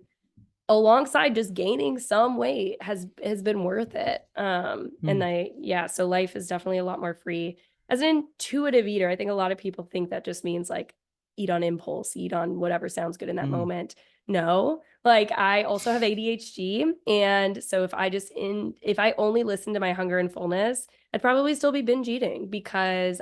alongside just gaining some weight has been worth it. hmm. And so life is definitely a lot more free. As an intuitive eater, I think a lot of people think that just means like eat on impulse, eat on whatever sounds good in that Hmm. moment. No, like I also have ADHD. And so if I only listen to my hunger and fullness, I'd probably still be binge eating because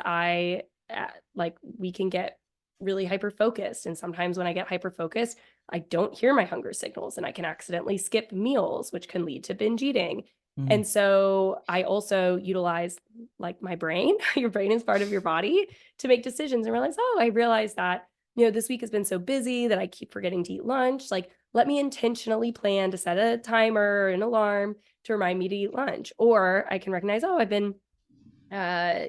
like we can get really hyper focused. And sometimes when I get hyper focused, I don't hear my hunger signals and I can accidentally skip meals, which can lead to binge eating. Hmm. And so I also utilize like my brain. Your brain is part of your body to make decisions and realize, oh, I realized that, this week has been so busy that I keep forgetting to eat lunch. Like, let me intentionally plan to set a timer or an alarm to remind me to eat lunch. Or I can recognize, oh, I've been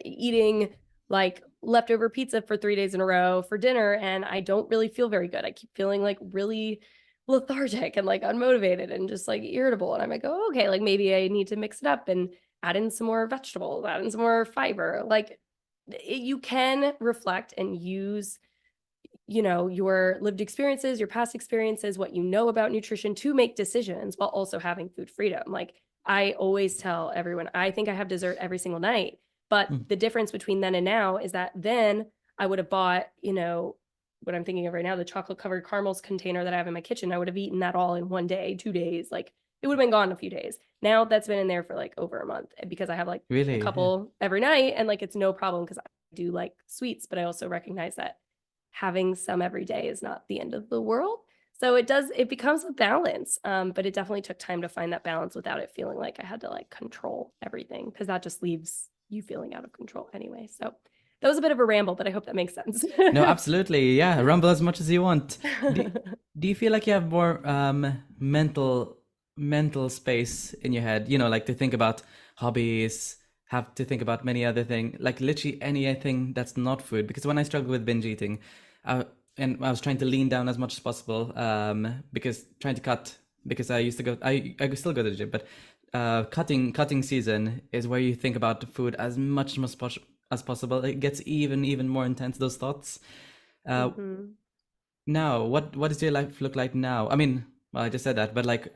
eating like leftover pizza for 3 days in a row for dinner and I don't really feel very good. I keep feeling like really lethargic and like unmotivated and just like irritable. And I'm like, oh, okay, like maybe I need to mix it up and add in some more vegetables, add in some more fiber. Like you can reflect and use, your lived experiences, your past experiences, what you know about nutrition to make decisions while also having food freedom. Like I always tell everyone, I think I have dessert every single night. But Hmm. the difference between then and now is that then I would have bought, what I'm thinking of right now, the chocolate covered caramels container that I have in my kitchen. I would have eaten that all in one day, 2 days. Like it would have been gone in a few days. Now that's been in there for like over a month because I have like a Really? Yeah. couple every night and like it's no problem because I do like sweets, but I also recognize that having some every day is not the end of the world. So it becomes a balance. But it definitely took time to find that balance without it feeling like I had to like control everything because that just leaves you feeling out of control anyway. So that was a bit of a ramble, but I hope that makes sense. No, absolutely. Yeah, rumble as much as you want. Do, do you feel like you have more mental space in your head? Like to think about hobbies, have to think about many other things, like literally anything that's not food. Because when I struggled with binge eating, uh, and I was trying to lean down as much as possible, because trying to cut, because I used to go, I still go to the gym, but cutting season is where you think about the food as much as possible. It gets even more intense, those thoughts. uh Mhm. Now, what does your life look like now? I mean, well, I just said that, but like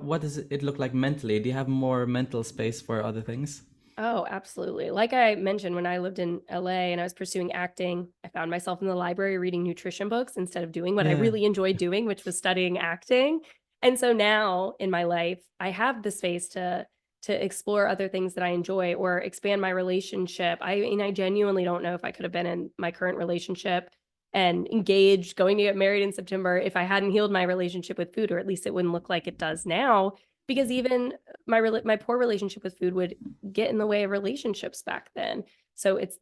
what does it look like mentally? Do you have more mental space for other things? Oh, absolutely. Like I mentioned, when I lived in LA and I was pursuing acting, I found myself in the library reading nutrition books instead of doing what I Yeah. really enjoyed doing, which was studying acting. And so now in my life, I have the space to explore other things that I enjoy or expand my relationship. I mean, I genuinely don't know if I could have been in my current relationship and engaged, going to get married in September if I hadn't healed my relationship with food, or at least it wouldn't look like it does now. Because even my poor relationship with food would get in the way of relationships back then. So it's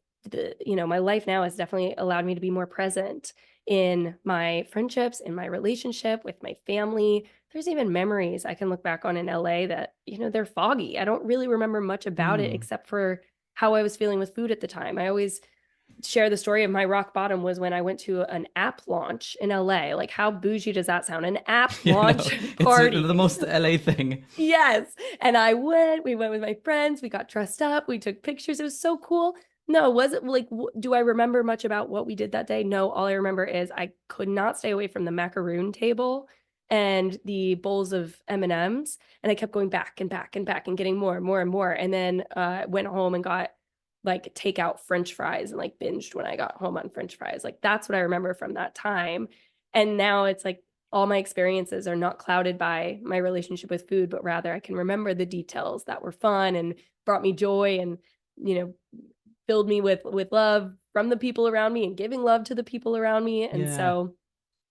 my life now has definitely allowed me to be more present in my friendships, in my relationship with my family. There's even memories I can look back on in LA that, they're foggy. I don't really remember much about it Hmm. except for how I was feeling with food at the time. I always share the story of my rock bottom was when I went to an app launch in LA. Like, how bougie does that sound? An app No, launch it's the party. most LA thing. Yes. And we went with my friends, we got dressed up, we took pictures. It was so cool. No, was it like, do I remember much about what we did that day? No, all I remember is I could not stay away from the macaroon table and the bowls of M&Ms. And I kept going back and back and back and getting more and more and more. And then went home and got like takeout French fries and like binged when I got home on French fries. Like that's what I remember from that time. And now it's like all my experiences are not clouded by my relationship with food, but rather I can remember the details that were fun and brought me joy and, you know, filled me with love from the people around me and giving love to the people around me. And Yeah. so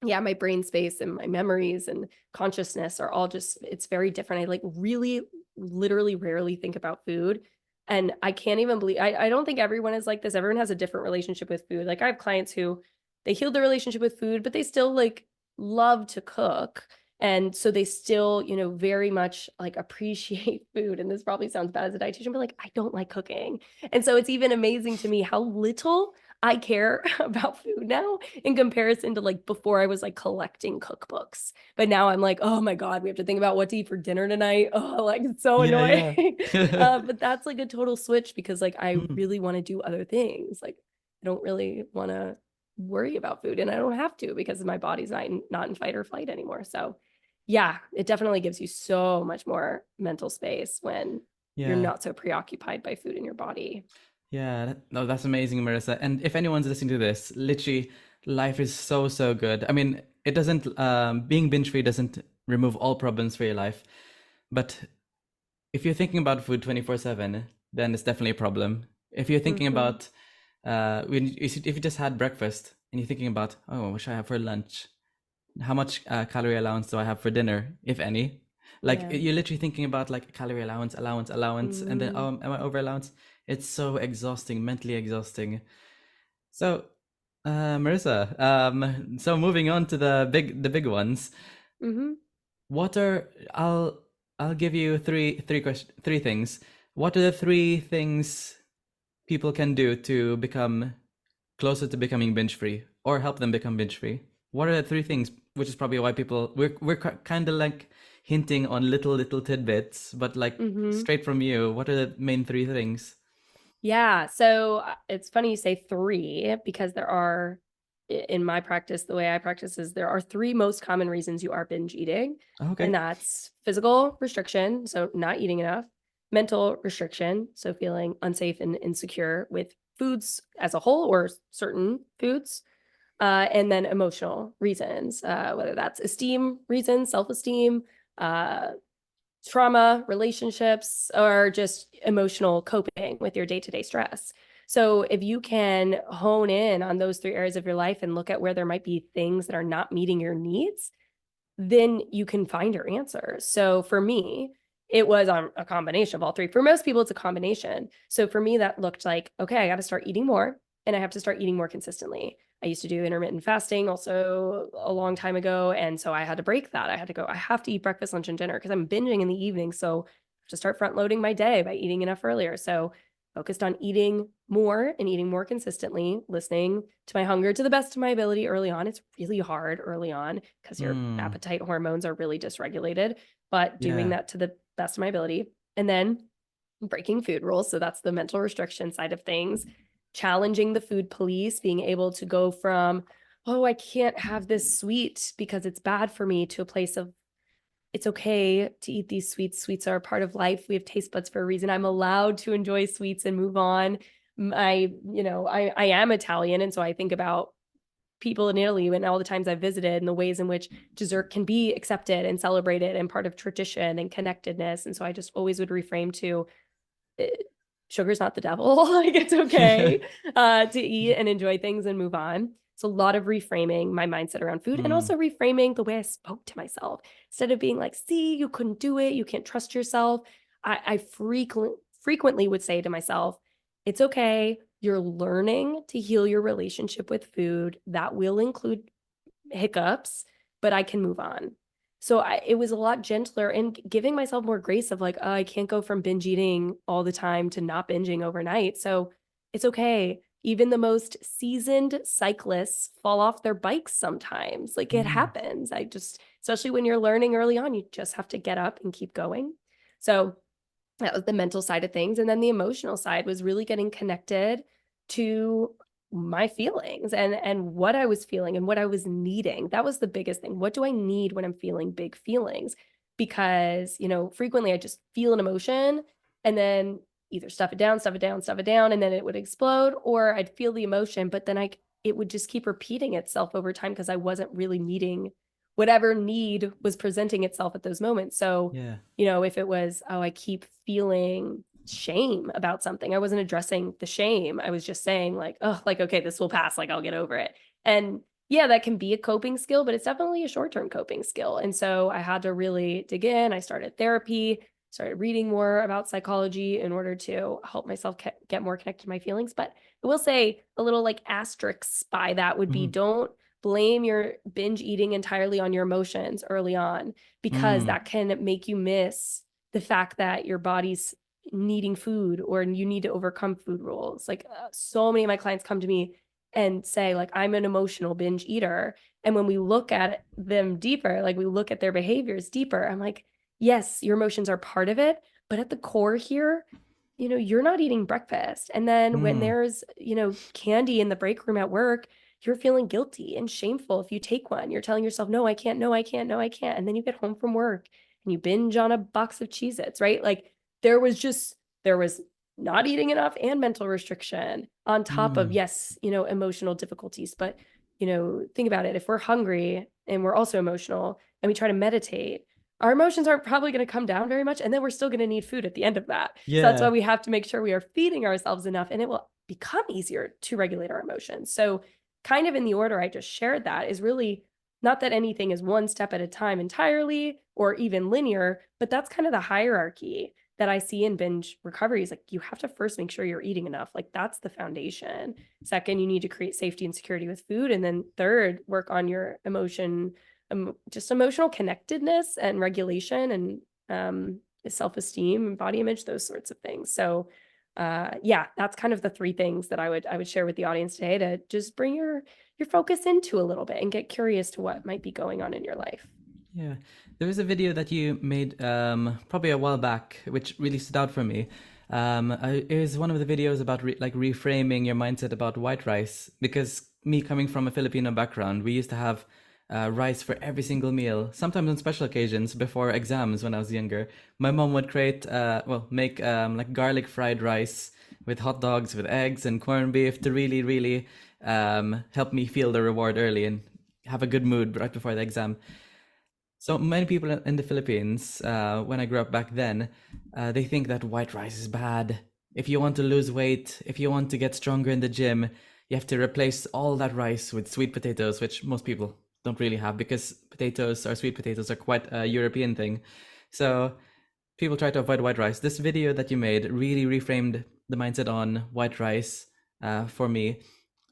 yeah, my brain space and my memories and consciousness are all just, it's very different. I like really literally rarely think about food. And I can't even believe, I don't think everyone is like this. Everyone has a different relationship with food. Like I have clients who they healed their relationship with food, but they still like love to cook. And so they still, very much like appreciate food. And this probably sounds bad as a dietitian, but like I don't like cooking. And so it's even amazing to me how little I care about food now in comparison to like before I was like collecting cookbooks. But now I'm like, oh my God, we have to think about what to eat for dinner tonight. Oh, like it's so Yeah, annoying. yeah. But that's like a total switch because like I Mm. really want to do other things. Like I don't really want to worry about food and I don't have to because my body's not in fight or flight anymore. So yeah, it definitely gives you so much more mental space when you're Yeah. not so preoccupied by food in your body. Yeah, no, that's amazing, Marissa. And if anyone's listening to this, literally, life is so, so good. I mean, it doesn't, being binge free doesn't remove all problems for your life. But if you're thinking about food 24/7, then it's definitely a problem. If you're thinking Mm-hmm. about, if you just had breakfast and you're thinking about, oh, what should I have for lunch? How much calorie allowance do I have for dinner, if any? Like Yeah. you're literally thinking about like calorie allowance, and then Mm-hmm. oh, am I over allowance? It's so exhausting, mentally exhausting. So, Marissa, so moving on to the big ones. Mm-hmm. What are I'll give you three things. What are the three things people can do to become closer to becoming binge free or help them become binge free? What are the three things? Which is probably why people we're kind of like hinting on little tidbits, but like Mm-hmm. straight from you, what are the main three things? Yeah. So it's funny you say three because there are, in my practice, the way I practice is there are three most common reasons you are binge eating. And Okay. that's physical restriction, so not eating enough, mental restriction, so feeling unsafe and insecure with foods as a whole or certain foods, and then emotional reasons, whether that's esteem reasons, self esteem, uh, trauma, relationships, or just emotional coping with your day to day stress. So, if you can hone in on those three areas of your life and look at where there might be things that are not meeting your needs, then you can find your answers. So, for me, it was on a combination of all three. For most people, it's a combination. So, for me, that looked like, okay, I got to start eating more and I have to start eating more consistently. I used to do intermittent fasting also a long time ago. And so I had to break that. I had to go, I have to eat breakfast, lunch, and dinner because I'm binging in the evening. So I have to start front loading my day by eating enough earlier. So focused on eating more and eating more consistently, listening to my hunger to the best of my ability early on. It's really hard early on because your Hmm. appetite hormones are really dysregulated, but doing Yeah. that to the best of my ability. And then breaking food rules. So that's the mental restriction side of things, challenging the food police, being able to go from, oh, I can't have this sweet because it's bad for me, to a place of, it's okay to eat these sweets. Sweets are a part of life. We have taste buds for a reason. I'm allowed to enjoy sweets and move on. I am Italian. And so I think about people in Italy and all the times I've visited and the ways in which dessert can be accepted and celebrated and part of tradition and connectedness. And so I just always would reframe to, sugar's not the devil. Like it's okay to eat and enjoy things and move on. It's a lot of reframing my mindset around food and Hmm. also reframing the way I spoke to myself. Instead of being like, see, you couldn't do it, you can't trust yourself. I frequently would say to myself, it's okay. You're learning to heal your relationship with food. That will include hiccups, but I can move on. So it was a lot gentler and giving myself more grace of like, oh, I can't go from binge eating all the time to not binging overnight. So it's okay. Even the most seasoned cyclists fall off their bikes sometimes. Like it Hmm. happens. Especially when you're learning early on, you just have to get up and keep going. So that was the mental side of things. And then the emotional side was really getting connected to my feelings and what I was feeling and what I was needing. That was the biggest thing. What do I need when I'm feeling big feelings? Because, frequently I just feel an emotion and then either stuff it down, stuff it down, stuff it down, and then it would explode, or I'd feel the emotion, but then it would just keep repeating itself over time because I wasn't really meeting whatever need was presenting itself at those moments. So Yeah. if it was, oh, I keep feeling shame about something, I wasn't addressing the shame. I was just saying, like, oh, like, okay, this will pass. Like, I'll get over it. And yeah, that can be a coping skill, but it's definitely a short-term coping skill. And so I had to really dig in. I started therapy, started reading more about psychology in order to help myself get more connected to my feelings. But I will say a little like asterisks by that would be, Mm-hmm. don't blame your binge eating entirely on your emotions early on, because Mm. that can make you miss the fact that your body's needing food or you need to overcome food rules. Like so many of my clients come to me and say like, I'm an emotional binge eater. And when we look at them deeper, like we look at their behaviors deeper, I'm like, yes, your emotions are part of it, but at the core here, you're not eating breakfast. And then when Mm. there's, candy in the break room at work, you're feeling guilty and shameful if you take one. You're telling yourself, no, I can't, no, I can't, no, I can't. And then you get home from work and you binge on a box of Cheez-Its, right? Like there was not eating enough and mental restriction on top of, Mm. yes, emotional difficulties. But, think about it. If we're hungry and we're also emotional and we try to meditate, our emotions aren't probably going to come down very much. And then we're still going to need food at the end of that. So that's why Yeah. we have to make sure we are feeding ourselves enough, and it will become easier to regulate our emotions. So kind of in the order I just shared, that is really not that anything is one step at a time entirely or even linear, but that's kind of the hierarchy that I see in binge recovery. Is like, you have to first make sure you're eating enough. Like that's the foundation. Second, you need to create safety and security with food. And then third, work on your just emotional connectedness and regulation and self-esteem and body image, those sorts of things. So yeah, that's kind of the three things that I would share with the audience today, to just bring your focus into a little bit and get curious to what might be going on in your life. Yeah, there was a video that you made probably a while back, which really stood out for me. It was one of the videos about like reframing your mindset about white rice, because me coming from a Filipino background, we used to have rice for every single meal. Sometimes on special occasions before exams when I was younger, my mom would make like garlic fried rice with hot dogs, with eggs and corned beef to really, really help me feel the reward early and have a good mood right before the exam. So many people in the Philippines, when I grew up back then, they think that white rice is bad. If you want to lose weight, if you want to get stronger in the gym, you have to replace all that rice with sweet potatoes, which most people don't really have, because potatoes or sweet potatoes are quite a European thing. So people try to avoid white rice. This video that you made really reframed the mindset on white rice for me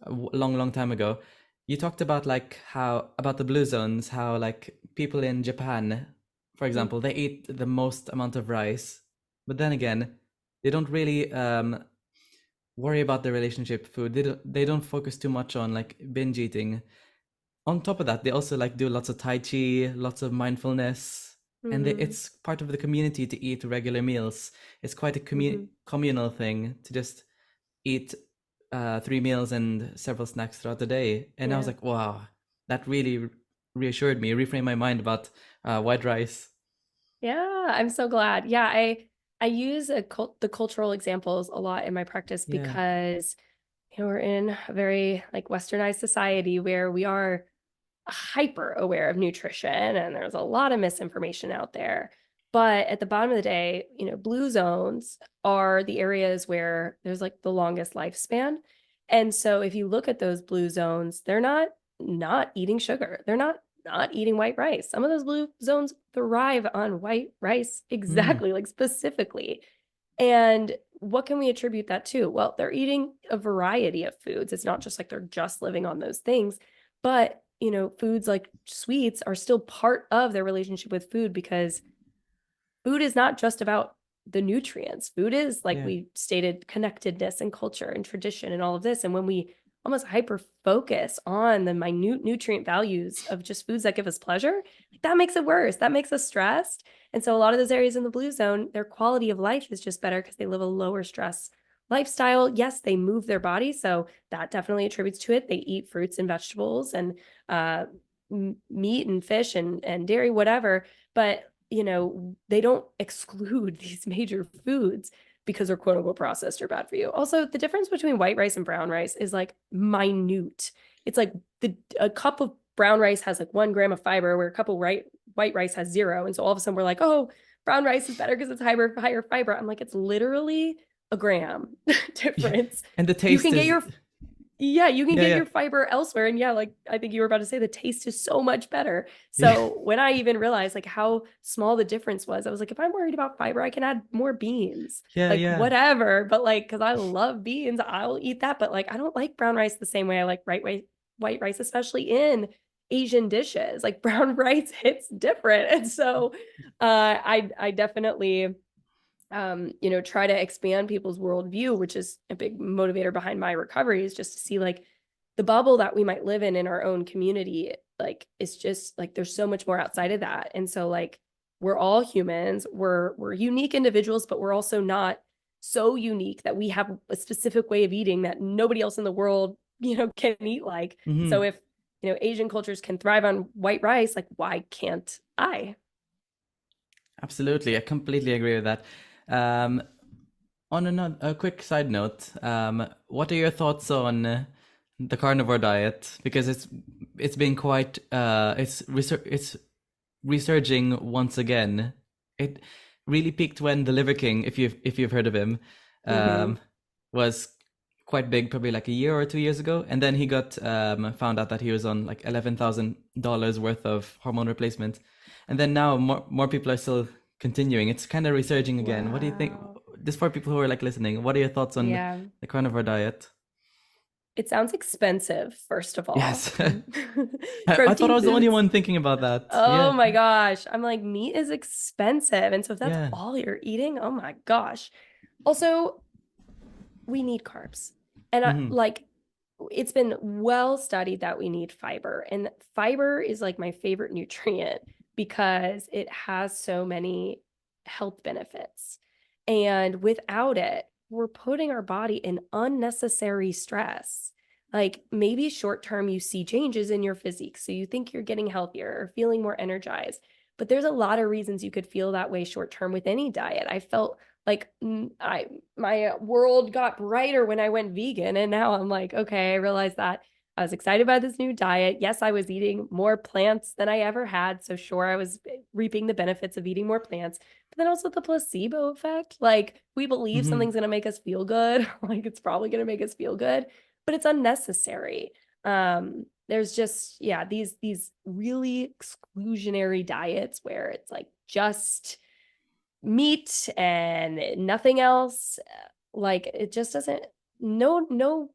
a long, long time ago. You talked about like how about the blue zones, how like people in Japan, for example, they eat the most amount of rice, but then again, they don't really worry about their relationship with food. They don't focus too much on like binge eating. On top of that, they also like do lots of tai chi, lots of mindfulness, and Mm-hmm. it's part of the community to eat regular meals. It's quite a Mm-hmm. communal thing to just eat 3 meals and several snacks throughout the day. And I was Yeah. like, wow, that really reassured me, reframed my mind about white rice. Yeah, I'm so glad. Yeah, I use the cultural examples a lot in my practice Yeah. because we're in a very like westernized society where we are hyper aware of nutrition and there's a lot of misinformation out there. But at the bottom of the day, blue zones are the areas where there's like the longest lifespan. And so if you look at those blue zones, they're not eating sugar. They're not eating white rice. Some of those blue zones thrive on white rice Mm. exactly, like specifically. And what can we attribute that to? Well, they're eating a variety of foods. It's not just like they're just living on those things, but foods like sweets are still part of their relationship with food, because food is not just about the nutrients. Food is, like Yeah. we stated, connectedness and culture and tradition and all of this. And when we almost hyper focus on the minute nutrient values of just foods that give us pleasure, that makes it worse. That makes us stressed. And so a lot of those areas in the blue zone, their quality of life is just better because they live a lower stress lifestyle. Yes, they move their body. So that definitely attributes to it. They eat fruits and vegetables and meat and fish and dairy, whatever. But they don't exclude these major foods because they're quote unquote processed or bad for you. Also, the difference between white rice and brown rice is like minute. It's like a cup of brown rice has like 1 gram of fiber, where a cup of white rice has 0. And so all of a sudden we're like, oh, brown rice is better because it's higher fiber. I'm like, it's literally a gram Yeah. difference. And the You taste can get is, your Yeah, you can Yeah, get yeah, your fiber elsewhere. And yeah, like I think you were about to say, the taste is so much better. So when I even realized like how small the difference was, I was like, if I'm worried about fiber, I can add more beans, yeah, like yeah. whatever. But like, because I love beans, I'll eat that. But like, I don't like brown rice the same way I like white rice, especially in Asian dishes. Like brown rice hits different. And so I definitely try to expand people's worldview, which is a big motivator behind my recovery, is just to see like the bubble that we might live in our own community. Like it's just like there's so much more outside of that. And so like we're all humans, we're unique individuals, but we're also not so unique that we have a specific way of eating that nobody else in the world, can eat like. So Hmm. if Asian cultures can thrive on white rice, like why can't I? Absolutely, I completely agree with that. Um, on a quick side note, what are your thoughts on the carnivore diet? Because it's been quite it's resurging once again. It really peaked when the Liver King, if you've heard of him, Mm-hmm. um, was quite big, probably like a year or 2 years ago, and then he got found out that he was on like $11,000 worth of hormone replacement, and then now more people are still continuing. It's kind of resurging again. What do you think? Wow. Just for people who are like listening, what are your thoughts on Yeah. the carnivore diet? It sounds expensive, first of all. Yes. I thought I Protein was the only foods. one thinking about that. Oh Yeah. my gosh. I'm like, meat is expensive. And so if that's Yeah. all you're eating, oh my gosh. Also, we need carbs. And Hmm. it's been well studied that we need fiber. And fiber is like my favorite nutrient because it has so many health benefits. And without it, we're putting our body in unnecessary stress. Like maybe short term, you see changes in your physique. So you think you're getting healthier or feeling more energized. But there's a lot of reasons you could feel that way short term with any diet. I felt like my world got brighter when I went vegan, and now I'm like, okay, I realized that I was excited by this new diet. Yes, I was eating more plants than I ever had, so sure, I was reaping the benefits of eating more plants. But then also the placebo effect, like we believe Hmm. something's going to make us feel good, like it's probably going to make us feel good, but it's unnecessary. There's just, yeah, these really exclusionary diets where it's like just meat and nothing else. Like it just doesn't, no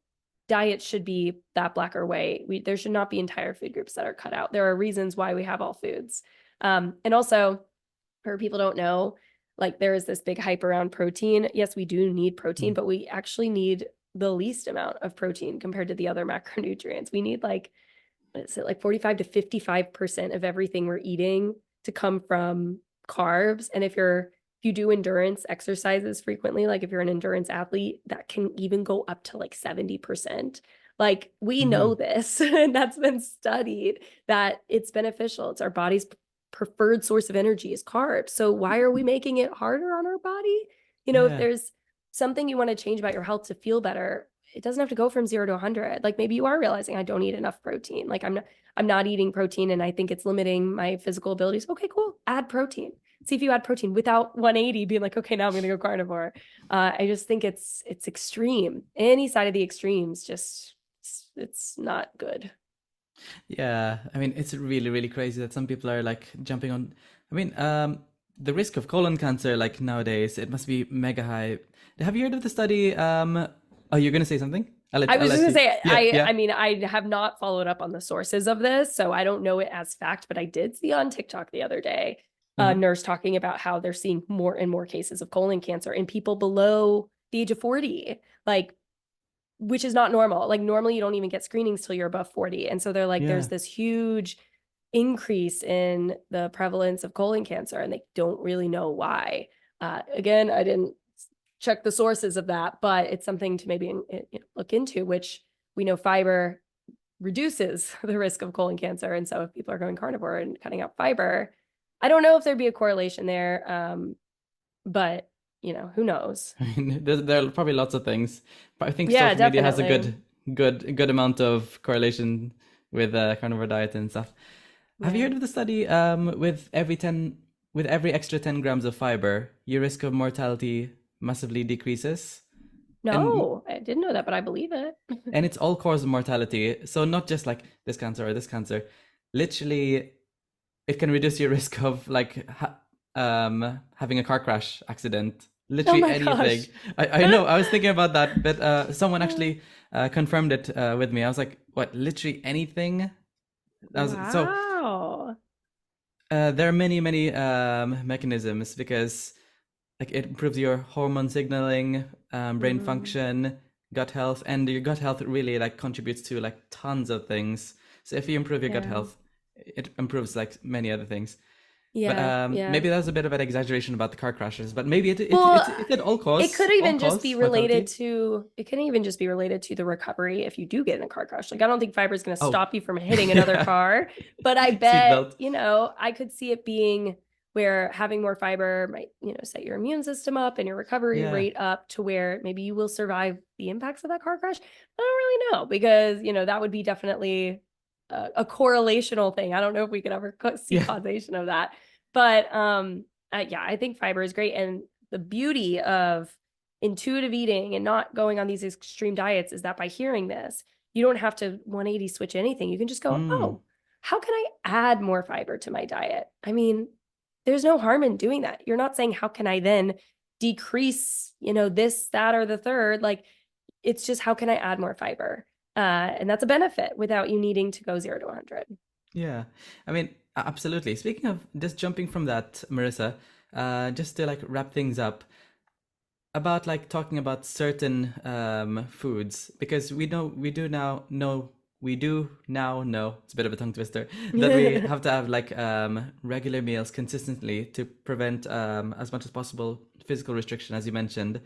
diet should be that black or white. There should not be entire food groups that are cut out. There are reasons why we have all foods. And also, for people don't know, like there is this big hype around protein. Yes, we do need protein, but we actually need the least amount of protein compared to the other macronutrients. We need like, what is it, like 45 to 55% of everything we're eating to come from carbs. And if you do endurance exercises frequently, like if you're an endurance athlete, that can even go up to like 70%. Like we Hmm. know this, and that's been studied that it's beneficial. It's our body's preferred source of energy is carbs. So why are we making it harder on our body? If Yeah. there's something you want to change about your health to feel better, it doesn't have to go from 0 to 100. Like maybe you are realizing I don't eat enough protein. Like I'm not eating protein and I think it's limiting my physical abilities. Okay, cool. Add protein. See if you add protein without 180 being like, okay, now I'm going to go carnivore. I just think it's extreme. Any side of the extremes, just it's not good. Yeah, I mean, it's really, really crazy that some people are like jumping on. I mean, the risk of colon cancer, like nowadays, it must be mega high. Have you heard of the study? Oh, you're gonna say something? I I'll was just let gonna you. say, Yeah, I yeah. I mean, I have not followed up on the sources of this, so I don't know it as fact, but I did see on TikTok the other day a Hmm. nurse talking about how they're seeing more and more cases of colon cancer in people below the age of 40, like which is not normal. Like normally you don't even get screenings till you're above 40. And so they're like, there's Yeah. this huge increase in the prevalence of colon cancer, and they don't really know why. Again, I didn't check the sources of that, but it's something to maybe look into, which we know fiber reduces the risk of colon cancer. And so if people are going carnivore and cutting out fiber, I don't know if there'd be a correlation there. But who knows? I mean, there are probably lots of things, but I think Yeah, social media has a definitely. good amount of correlation with carnivore diet and stuff. Have you Yeah. heard of the study? With every extra 10 grams of fiber, your risk of mortality massively decreases. And No, I didn't know that, but I believe it. it's all cause mortality. So not just like this cancer or this cancer. Literally, it can reduce your risk of like having a car crash accident. Oh Literally my gosh. anything. I know. I was thinking about that, but someone actually confirmed it with me. I was like, what? Literally anything? So Wow. there are many mechanisms because like it improves your hormone signaling, brain Mm, function, gut health, and your gut health really like contributes to like tons of things. So if you improve your gut yeah. health, it improves like many other things. But Yeah. Yeah. maybe that was a bit of an exaggeration about the car crashes. But maybe Well, it did it could all even just be cause related mortality. to it can even just be related to the recovery if you do get in a car crash. Like I don't think fiber is going to Oh, stop you from hitting another yeah, car, but I bet, seatbelt. I could see it being where having more fiber might, set your immune system up and your recovery Yeah, rate up to where maybe you will survive the impacts of that car crash. I don't really know because, that would be definitely a correlational thing. I don't know if we could ever see yeah. causation of that. But yeah, I think fiber is great. And the beauty of intuitive eating and not going on these extreme diets is that by hearing this, you don't have to 180 switch anything. You can just go, Mm, oh, how can I add more fiber to my diet? I mean, there's no harm in doing that. You're not saying, how can I then decrease, this, that, or the third? Like, it's just, how can I add more fiber? And that's a benefit without you needing to go 0 to 100. yeah. I mean, absolutely. Speaking of just jumping from that, Marissa, just to like wrap things up, about like talking about certain foods because we do now know it's a bit of a tongue twister that we have to have like regular meals consistently to prevent as much as possible physical restriction as you mentioned.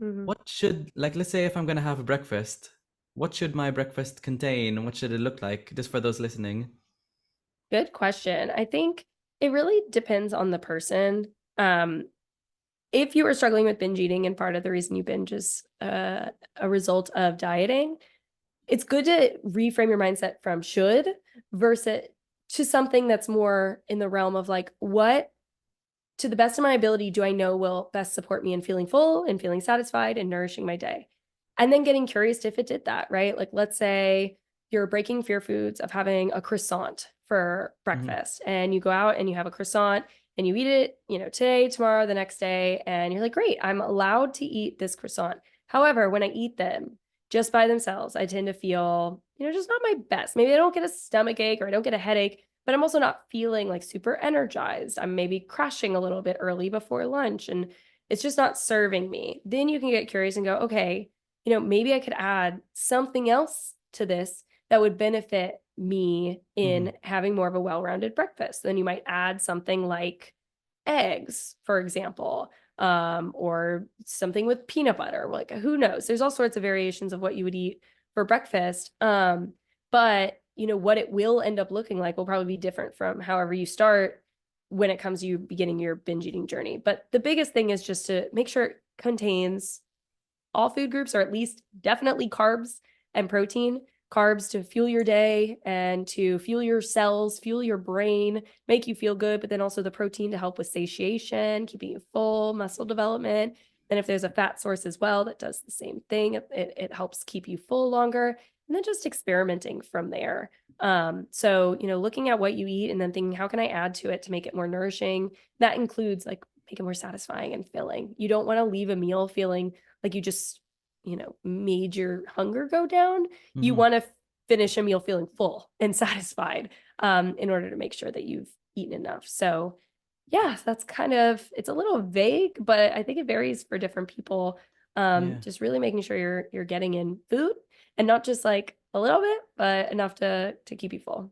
Mhm. What should like let's say if I'm going to have a breakfast, what should my breakfast contain? What should it look like just for those listening? Good question. I think it really depends on the person. Um, if you are struggling with binge eating and part of the reason you binge is a result of dieting, it's good to reframe your mindset from should versus to something that's more in the realm of like, what to the best of my ability do I know will best support me in feeling full and feeling satisfied and nourishing my day? And then getting curious if it did that, right? Like, let's say you're breaking fear foods of having a croissant for Mm-hmm. breakfast and you go out and you have a croissant and you eat it, today, tomorrow, the next day, and you're like, great, I'm allowed to eat this croissant. However, when I eat them just by themselves, I tend to feel, just not my best. Maybe I don't get a stomach ache or I don't get a headache, but I'm also not feeling like super energized. I'm maybe crashing a little bit early before lunch and it's just not serving me. Then you can get curious and go, okay, maybe I could add something else to this that would benefit me Mm-hmm. in having more of a well-rounded breakfast. Then you might add something like eggs, for example, or something with peanut butter. Like, who knows? There's all sorts of variations of what you would eat for breakfast. But what it will end up looking like will probably be different from however you start when it comes to you beginning your binge eating journey. But the biggest thing is just to make sure it contains all food groups, or at least definitely carbs and protein. Carbs to fuel your day and to fuel your cells, fuel your brain, make you feel good, but then also the protein to help with satiation, keeping you full, muscle development. Then if there's a fat source as well that does the same thing, it helps keep you full longer. And then just experimenting from there. So, looking at what you eat and then thinking, how can I add to it to make it more nourishing? That includes like make it more satisfying and filling. You don't want to leave a meal feeling like you just, made your hunger go down. You Mm-hmm. want to finish a meal feeling full and satisfied in order to make sure that you've eaten enough. So, yeah, that's it's a little vague, but I think it varies for different people. Yeah. Just really making sure you're getting in food and not just like a little bit, but enough to keep you full.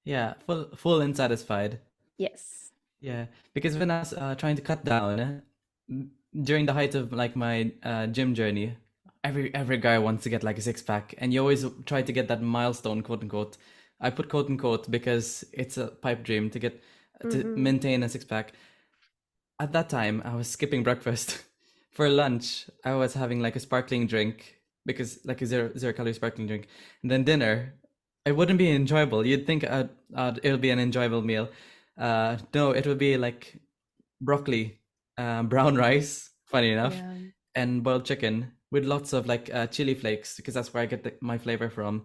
Yeah, full and satisfied. Yes. Yeah, because when I was trying to cut down during the height of like my gym journey, every guy wants to get like a six pack, and you always try to get that milestone, quote unquote. I put quote unquote because it's a pipe dream to get to Mm-hmm. maintain a six pack. At that time, I was skipping breakfast. For lunch, I was having like a sparkling drink because like a zero calorie sparkling drink, and then dinner, it wouldn't be enjoyable. You'd think it'll be an enjoyable meal. No, it would be like broccoli, brown rice, funny enough, Yeah. and boiled chicken. with lots of like chili flakes because that's where I get my flavor from.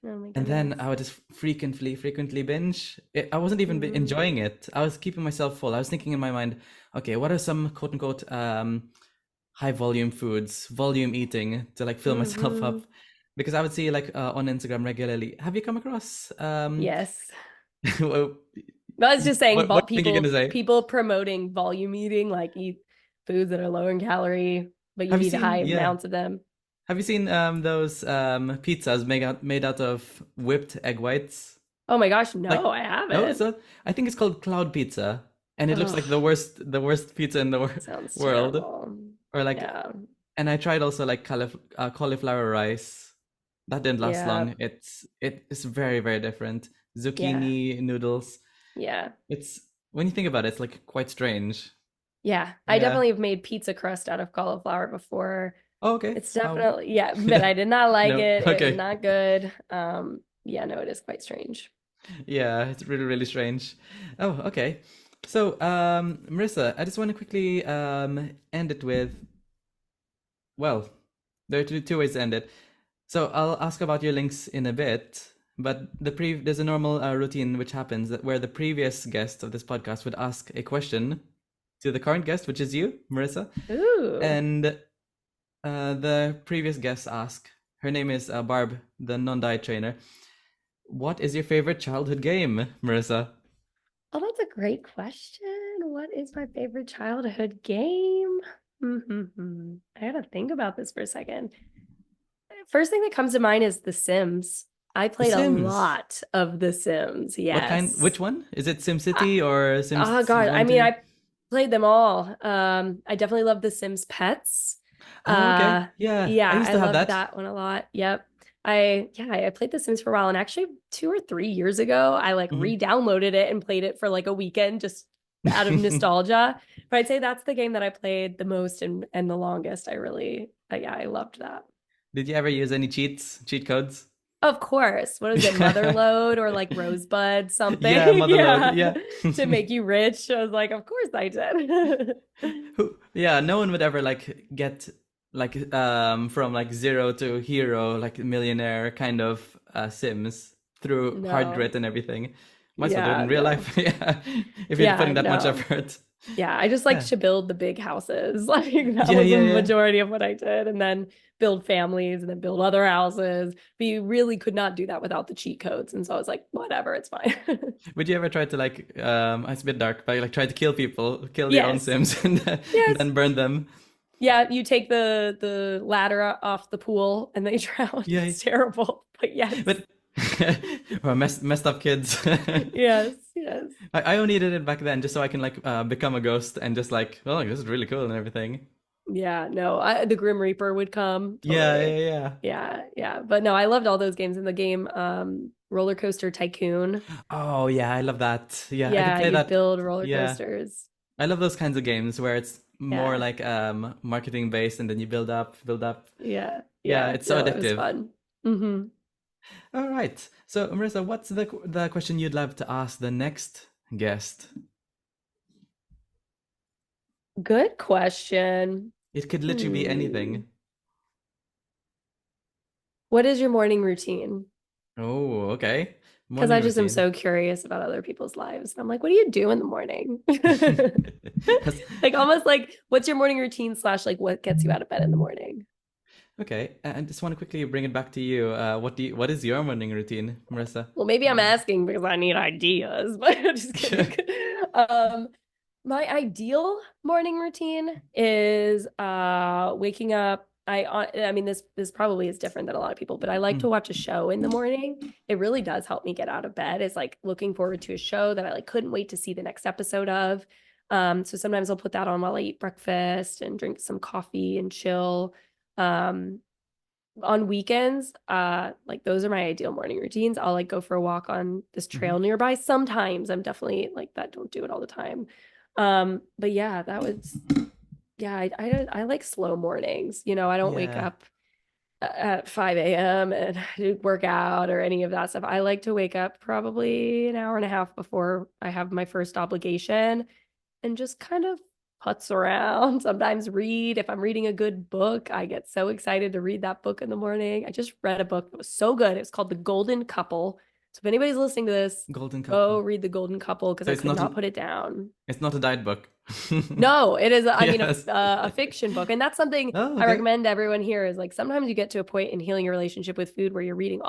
Oh my And then goodness. I would just frequently binge. I wasn't even Mm-hmm. enjoying it. I was keeping myself full. I was thinking in my mind, okay, what are some quote unquote high volume foods, volume eating to like fill myself Mm-hmm. up? Because I would see like on Instagram regularly. Have you come across Yes. what I was just saying, what do you think you're gonna say? people promoting volume eating, like eat foods that are low in calorie, but you Have you need high seen amounts of them. have you seen those pizzas made out of whipped egg whites? Oh my gosh, Like no, I no, haven't. so I think it's called cloud pizza, and it looks Oh, like the worst pizza in the sounds world. terrible. Or like, Yeah. and I tried also like cauliflower rice. That didn't last Yeah. long. It's very very different. Yeah. Zucchini noodles. Yeah. It's when you think about it, it's like quite strange. Yeah. I Yeah. definitely have made pizza crust out of cauliflower before. Oh, okay. It's How? definitely, yeah, but I did not like No. it. It was Okay. not good. Yeah, no, it is quite strange. Yeah, it's really, really strange. Oh, okay. So, Marissa, I just want to quickly end it with, well, there are two ways to end it. So I'll ask about your links in a bit, but there's a normal routine which happens where the previous guest of this podcast would ask a question to the current guest, which is you, Marissa, Ooh. and the previous guest asked. Her name is Barb, the non-diet trainer. What is your favorite childhood game, Marissa? Oh, that's a great question. What is my favorite childhood game? I gotta think about this for a second. First thing that comes to mind is The Sims. I The played a Sims. lot of The Sims. What kind? Yes. Which one? Is it I, SimCity or oh Sims God. I One mean, Two? I played them all. I definitely love The Sims Pets. Oh, okay. Uh, Yeah, I yeah, used I to have loved that. that one a lot. Yep. I played The Sims for a while, and actually 2 or 3 years ago, I like Mhm. re-downloaded it and played it for like a weekend just out of nostalgia. But I'd say that's the game that I played the most and the longest. Yeah, I loved that. Did you ever use any cheat codes? Of course. What is it, Motherload or like Rosebud Yeah, something? Motherload. Yeah. Yeah. To make you rich. I was like, of course I did. Yeah, no one would ever like get like from like zero to hero, like millionaire kind of Sims through hard No. grit and everything. Might as well do it Yeah, in real no. life. Yeah. If you're Yeah, putting that much no. effort. Yeah, I just like Yeah. to build the big houses. Like that Yeah, was the yeah, yeah. majority of what I did. And then build families and then build other houses. But you really could not do that without the cheat codes. And so I was like, whatever, it's fine. Would you ever try to like it's a bit dark, but like try to kill people, kill your own Yes. Sims and Yes. then burn them? Yeah, you take the ladder off the pool and they drown. Yeah. It's terrible. But yes. But well, messed up kids. Yes, yes. I only did it back then just so I can like become a ghost and just like, well, like, this is really cool and everything. Yeah, no, the Grim Reaper would come. Yeah, Totally. yeah, yeah. Yeah, yeah. But no, I loved all those games in the game. Roller Coaster Tycoon. Oh yeah, I love that. Yeah, I could Yeah, play you'd that. build roller Yeah, coasters. I love those kinds of games where it's more Yeah, like marketing based and then you build up, build up. yeah, Yeah, yeah. it's so No, it was addictive. fun. Hmm. All right. So, Marissa, what's the question you'd love to ask the next guest? Good question. It could literally be Hmm. anything. What is your morning routine? Oh, okay. Because I Morning just am routine. so curious about other people's lives. And I'm like, what do you do in the morning? Has- Like almost like, what's your morning routine slash like what gets you out of bed in the morning? Okay, and just want to quickly bring it back to you. What is your morning routine, Marissa? Well, maybe I'm asking because I need ideas, but I'm just kidding. Um, my ideal morning routine is waking up. I mean this probably is different than a lot of people, but I like to Mm, watch a show in the morning. It really does help me get out of bed. It's like looking forward to a show that I like couldn't wait to see the next episode of. So sometimes I'll put that on while I eat breakfast and drink some coffee and chill. Um, on weekends, like those are my ideal morning routines. I'll like go for a walk on this mhm. trail nearby. Sometimes I'm definitely like that, don't do it all the time. But yeah, that was yeah, I like slow mornings. You know, I don't wake Yeah. up at 5 a.m. and do work out or any of that stuff. I like to wake up probably an hour and a half before I have my first obligation and just kind of putz around, sometimes read. If I'm reading a good book, I get so excited to read that book in the morning. I just read a book that was so good. It was called The Golden Couple. So if anybody's listening to this, Golden go Couple. read The Golden Couple because So I it's could not not an put it down. it's not a diet book. No, it is, I mean, Yes. a fiction book. And that's something Oh, I okay. recommend to everyone here is like sometimes you get to a point in healing your relationship with food where you're reading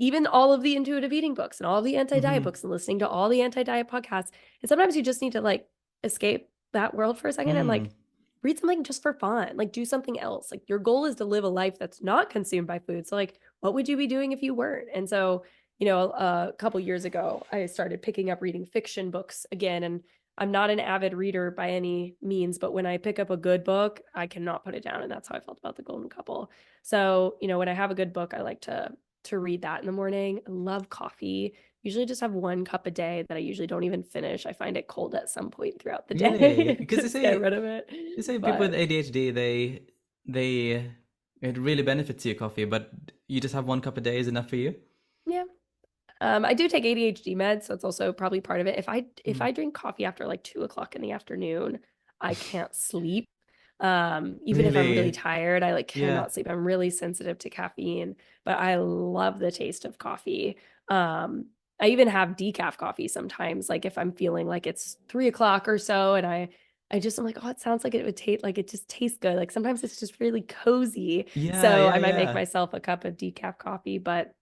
even all of the intuitive eating books and all of the anti-diet Mm-hmm. books and listening to all the anti-diet podcasts. And sometimes you just need to like escape that world for a second and like Mm. read something just for fun, like do something else. Like your goal is to live a life that's not consumed by food. So like, what would you be doing if you weren't? And so, a couple years ago, I started picking up reading fiction books again. And I'm not an avid reader by any means, but when I pick up a good book, I cannot put it down. And that's how I felt about The Golden Couple. So, when I have a good book, I like to read that in the morning. I love coffee. Usually just have 1 cup a day that I usually don't even finish. I find it cold at some point throughout the Really? day. Because Just get rid of it. they say people with But ADHD, they it really benefits your coffee, but you just have 1 cup a day is enough for you. yeah. I do take ADHD meds, so it's also probably part of it. If Mm. I drink coffee after like 2 o'clock in the afternoon, I can't sleep. Even if I'm really Really? tired, I like Yeah. cannot sleep. I'm really sensitive to caffeine, but I love the taste of coffee. Um, I even have decaf coffee sometimes, like if I'm feeling like it's 3 o'clock or so, and I'm like, oh, it sounds like it would taste like it just tastes good. Like sometimes it's just really cozy. Yeah, So yeah, I might make yeah. myself a cup of decaf coffee, but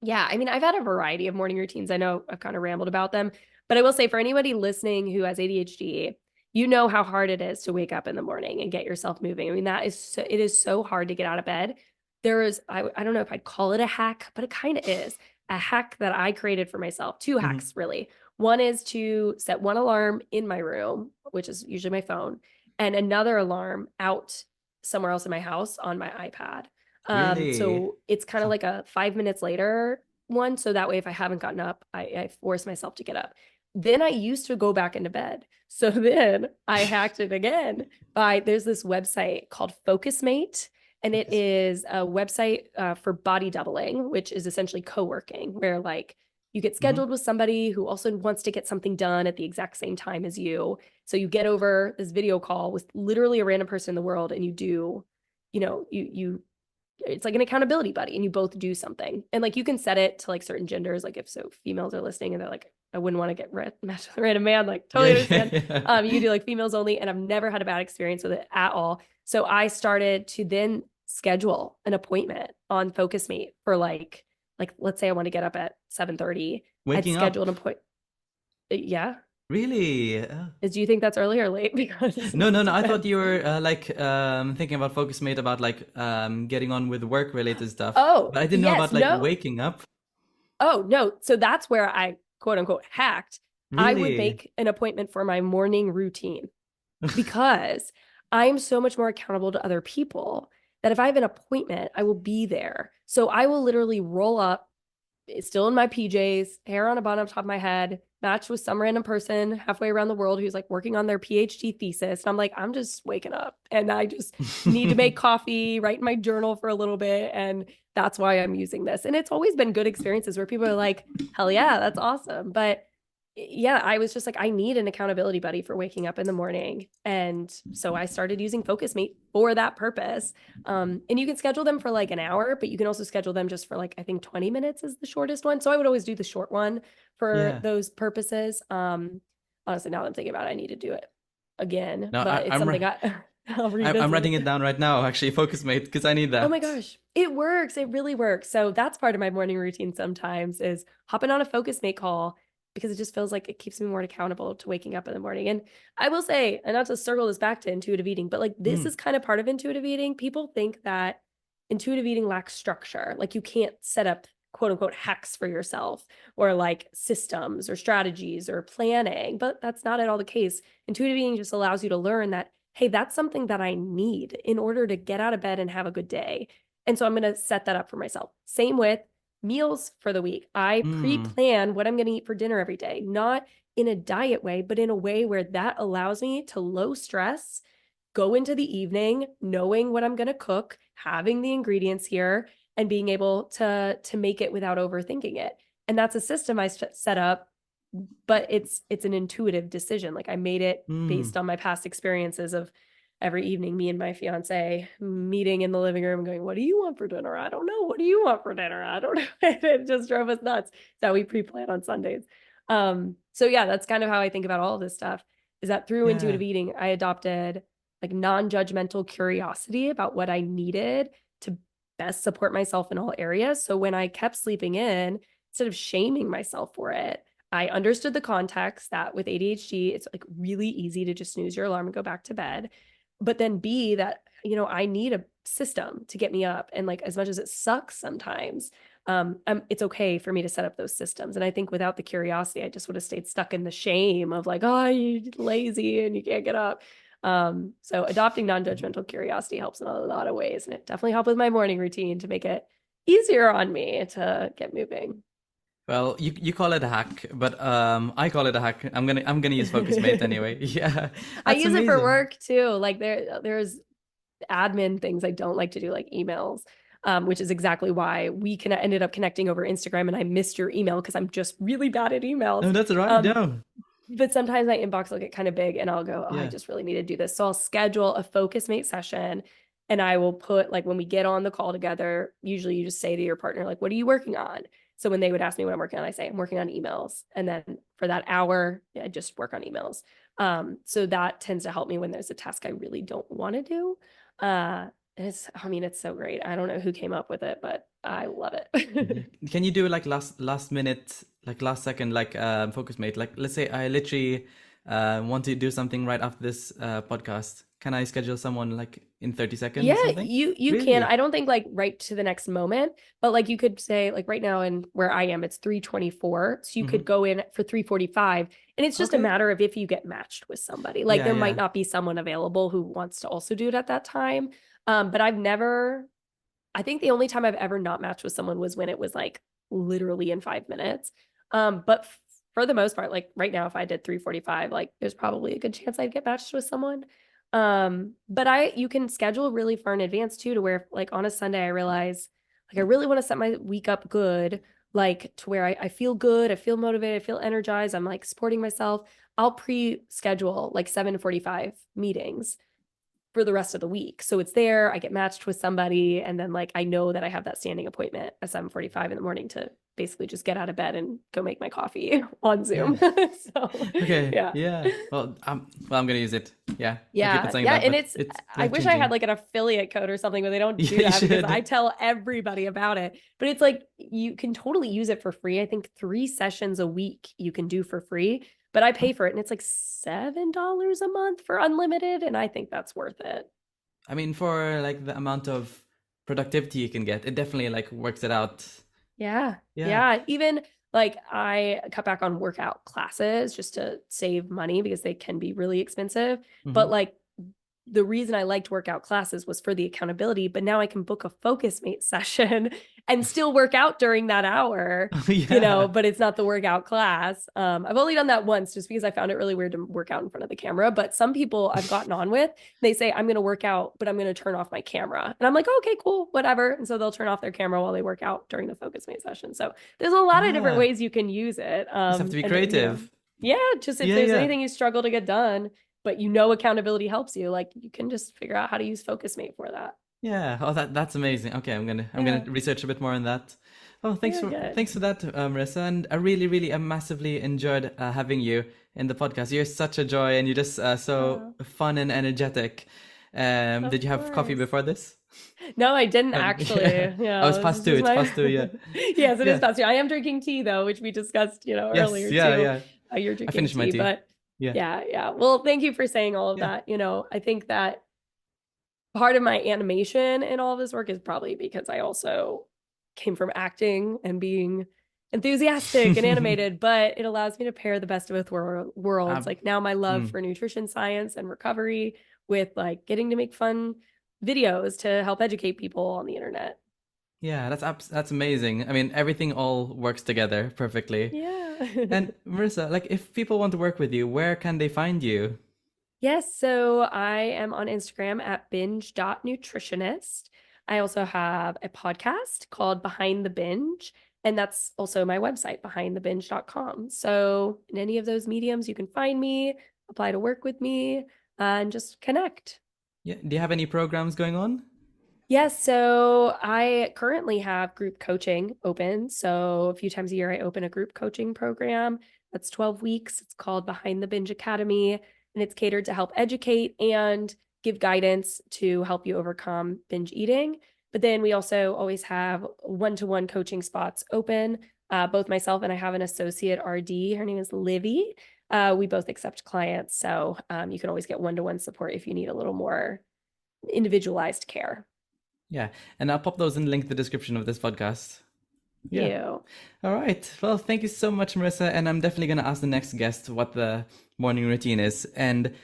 yeah, I mean, I've had a variety of morning routines. I know I've kind of rambled about them, but I will say for anybody listening who has ADHD, you know how hard it is to wake up in the morning and get yourself moving. I mean, it is so hard to get out of bed. I don't know if I'd call it a hack, but it kind of is a hack that I created for myself. Two Mhm. hacks, really. One is to set one alarm in my room, which is usually my phone, and another alarm out somewhere else in my house on my iPad. Really? So it's kind of So like a 5 minutes later one. So that way, if I haven't gotten up, I force myself to get up. Then I used to go back into bed. So then I hacked it again there's this website called Focusmate, and it focus. is a website for body doubling, which is essentially co-working, where like you get Hmm. scheduled with somebody who also wants to get something done at the exact same time as you. So you get over this video call with literally a random person in the world, and you do, you it's like an accountability buddy and you both do something. And like you can set it to like certain genders, like if so females are listening and they're like, I wouldn't want to get matched with a random man, like Yeah, totally yeah, understand. yeah. You can do like females only, and I've never had a bad experience with it at all. So I started to then schedule an appointment on Focusmate for like let's say I want to get up at 7:30. I'd Waking schedule up. an appointment. Yeah. Really? Do you think that's early or late? Because No, no, it no. I thought depends. you were thinking about focus mate about like getting on with work related stuff. Oh, But I didn't know yes, about like no. waking up. Oh, no. So that's where I quote unquote hacked. I would Really? make an appointment for my morning routine because I'm so much more accountable to other people that if I have an appointment, I will be there. So I will literally roll up, still in my PJs, hair on a bun on top of my head, matched with some random person halfway around the world who's like working on their PhD thesis. And I'm like, I'm just waking up and I just need to make coffee, write in my journal for a little bit. And that's why I'm using this. And it's always been good experiences where people are like, hell yeah, that's awesome. But yeah, I was just like, I need an accountability buddy for waking up in the morning. And so I started using Focusmate for that purpose. And you can schedule them for like an hour, but you can also schedule them just for like, I think 20 minutes is the shortest one. So I would always do the short one for Yeah. those purposes. Honestly, now that I'm thinking about it, I need to do it again, No, but it's something I'll I'm revisit. writing it down right now. Actually, focus mate, because I need Oh my that. gosh, it works. It really works. So that's part of my morning routine sometimes is hopping on a Focusmate call because it just feels like it keeps me more accountable to waking up in the morning. And I will say, and not to circle this back to intuitive eating, but like this Mm. is kind of part of intuitive eating. People think that intuitive eating lacks structure. Like you can't set up quote unquote hacks for yourself or like systems or strategies or planning, but that's not at all the case. Intuitive eating just allows you to learn that hey, that's something that I need in order to get out of bed and have a good day. And so I'm going to set that up for myself. Same with meals for the week. I Mm. pre-plan what I'm going to eat for dinner every day, not in a diet way, but in a way where that allows me to low stress, go into the evening knowing what I'm going to cook, having the ingredients here and being able to make it without overthinking it. And that's a system I set up but it's an intuitive decision. Like I made it based on my past experiences of every evening, me and my fiance meeting in the living room going, what do you want for dinner? I don't know. What do you want for dinner? I don't know. It just drove us nuts. So we pre-plan on Sundays. So yeah, that's kind of how I think about all of this stuff, is that through intuitive eating, I adopted like non-judgmental curiosity about what I needed to best support myself in all areas. So when I kept sleeping in, instead of shaming myself for it, I understood the context that with ADHD, it's like really easy to just snooze your alarm and go back to bed. But then B, that, I need a system to get me up. And like, as much as it sucks sometimes, it's okay for me to set up those systems. And I think without the curiosity, I just would have stayed stuck in the shame of like, oh, you're lazy and you can't get up. So adopting non-judgmental curiosity helps in a lot of ways. And it definitely helped with my morning routine to make it easier on me to get moving. Well, you call it a hack, but I call it a hack. I'm gonna use Focusmate anyway. Yeah, I that's use it for amazing. work too. Like there's admin things I don't like to do, like emails, which is exactly why we ended up connecting over Instagram, and I missed your email because I'm just really bad at emails. No, that's right. No, But sometimes my inbox will get kind of big and I'll go, oh, I yeah. just really need to do this. So I'll schedule a Focusmate session, and I will put, like, when we get on the call together, usually you just say to your partner, like, what are you working on? So when they would ask me what I'm working on, I say, I'm working on emails. And then for that hour, I just work on emails. So that tends to help me when there's a task I really don't want to do. And it's so great. I don't know who came up with it, but I love it. Can you do like last minute, like last second, like Focusmate? Like let's say I literally want to do something right after this podcast. Can I schedule someone like in 30 seconds or Yeah, something? you can. Really? I don't think like right to the next moment, but like you could say, like right now and where I am, it's 3:24. So you could go in for 3:45, and it's just a Okay. matter of if you get matched with somebody. Like Yeah, there might yeah. not be someone available who wants to also do it at that time. But I think the only time I've ever not matched with someone was when it was like literally in 5 minutes. But for the most part, like right now, if I did 3:45, like there's probably a good chance I'd get matched with someone. But you can schedule really far in advance too, to where like on a Sunday, I realize like I really want to set my week up good, like to where I feel good, I feel motivated, I feel energized, I'm like supporting myself. I'll pre-schedule like 7:45 meetings for the rest of the week. So it's there, I get matched with somebody, and then like I know that I have that standing appointment at 7:45 in the morning to basically just get out of bed and go make my coffee on Yeah. Zoom. So Okay. yeah. Yeah. Well, I'm gonna use it. Yeah. I keep Yeah, on saying yeah, that, and but it's I wish I had life-changing. like an affiliate code or something, but they don't do Yeah, you that because I should. tell everybody about it. But it's like you can totally use it for free. I think 3 sessions a week you can do for free, but I pay for it and it's like $7 a month for unlimited, and I think that's worth it. I mean, for like the amount of productivity you can get, it definitely like works it out. Yeah. Yeah. Yeah. Even like I cut back on workout classes just to save money because they can be really expensive. Hmm. But like the reason I liked workout classes was for the accountability, but now I can book a Focusmate session and still work out during that hour, Yeah. but it's not the workout class. I've only done that once just because I found it really weird to work out in front of the camera. But some people I've gotten on with, they say, I'm going to work out, but I'm going to turn off my camera. And I'm like, okay, cool, whatever. And so they'll turn off their camera while they work out during the Focusmate session. So there's a lot of different Yeah. ways you can use it. Just have to be And creative. yeah, just if Yeah, there's yeah. anything you struggle to get done, but accountability helps you, like you can just figure out how to use Focusmate for that. Yeah. Oh, that's amazing. Okay, I'm gonna Yeah. research a bit more on that. Oh, thanks Yeah, for good. thanks for that, Marissa. And I really, massively enjoyed having you in the podcast. You're such a joy, and you're just so Oh, fun and energetic. of Did you have coffee course. before this? No, I didn't actually. Yeah. Oh, it's This past is two. just It's my past two. Yeah. yes, it is Yeah. past 2. I am drinking tea though, which we discussed, Yes. earlier Yeah. too. Yeah. You're I drinking finished my tea, tea. but Yeah. yeah, yeah. Well, thank you for saying all of Yeah. that. I think that part of my animation in all of this work is probably because I also came from acting and being enthusiastic and animated, but it allows me to pair the best of both worlds. Um, Like now my love mm. for nutrition science and recovery with like getting to make fun videos to help educate people on the internet. Yeah, that's amazing. I mean, everything all works together perfectly. Yeah. And Marissa, like, if people want to work with you, where can they find you? Yes, so I am on Instagram at binge.nutritionist. I also have a podcast called Behind the Binge, And that's also my website, behindthebinge.com. So in any of those mediums, you can find me, apply to work with me, and just connect. Yeah. Do you have any programs going on? Yes, so I currently have group coaching open. So a few times a year, I open a group coaching program that's 12 weeks. It's called Behind the Binge Academy, and it's catered to help educate and give guidance to help you overcome binge eating. But then we also always have one-to-one coaching spots open. Both myself and I have an associate RD. Her name is Livy. We both accept clients. So you can always get one-to-one support if you need a little more individualized care. Yeah. And I'll pop those in the link in the description of this podcast. Yeah. You. All right. Well, thank you so much, Marissa. And I'm definitely going to ask the next guest what the morning routine is. And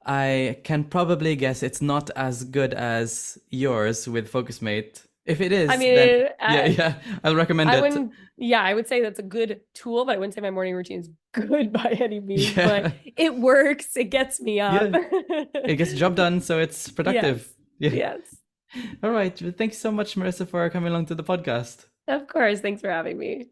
I can probably guess it's not as good as yours with Focus Mate. If it is, I mean, then I'll recommend it. I would say that's a good tool, but I wouldn't say my morning routine is good by any means, but it works. It gets me up. It gets the job done, so it's productive. Yes. All right. Thanks so much, Marissa, for coming along to the podcast. Of course. Thanks for having me.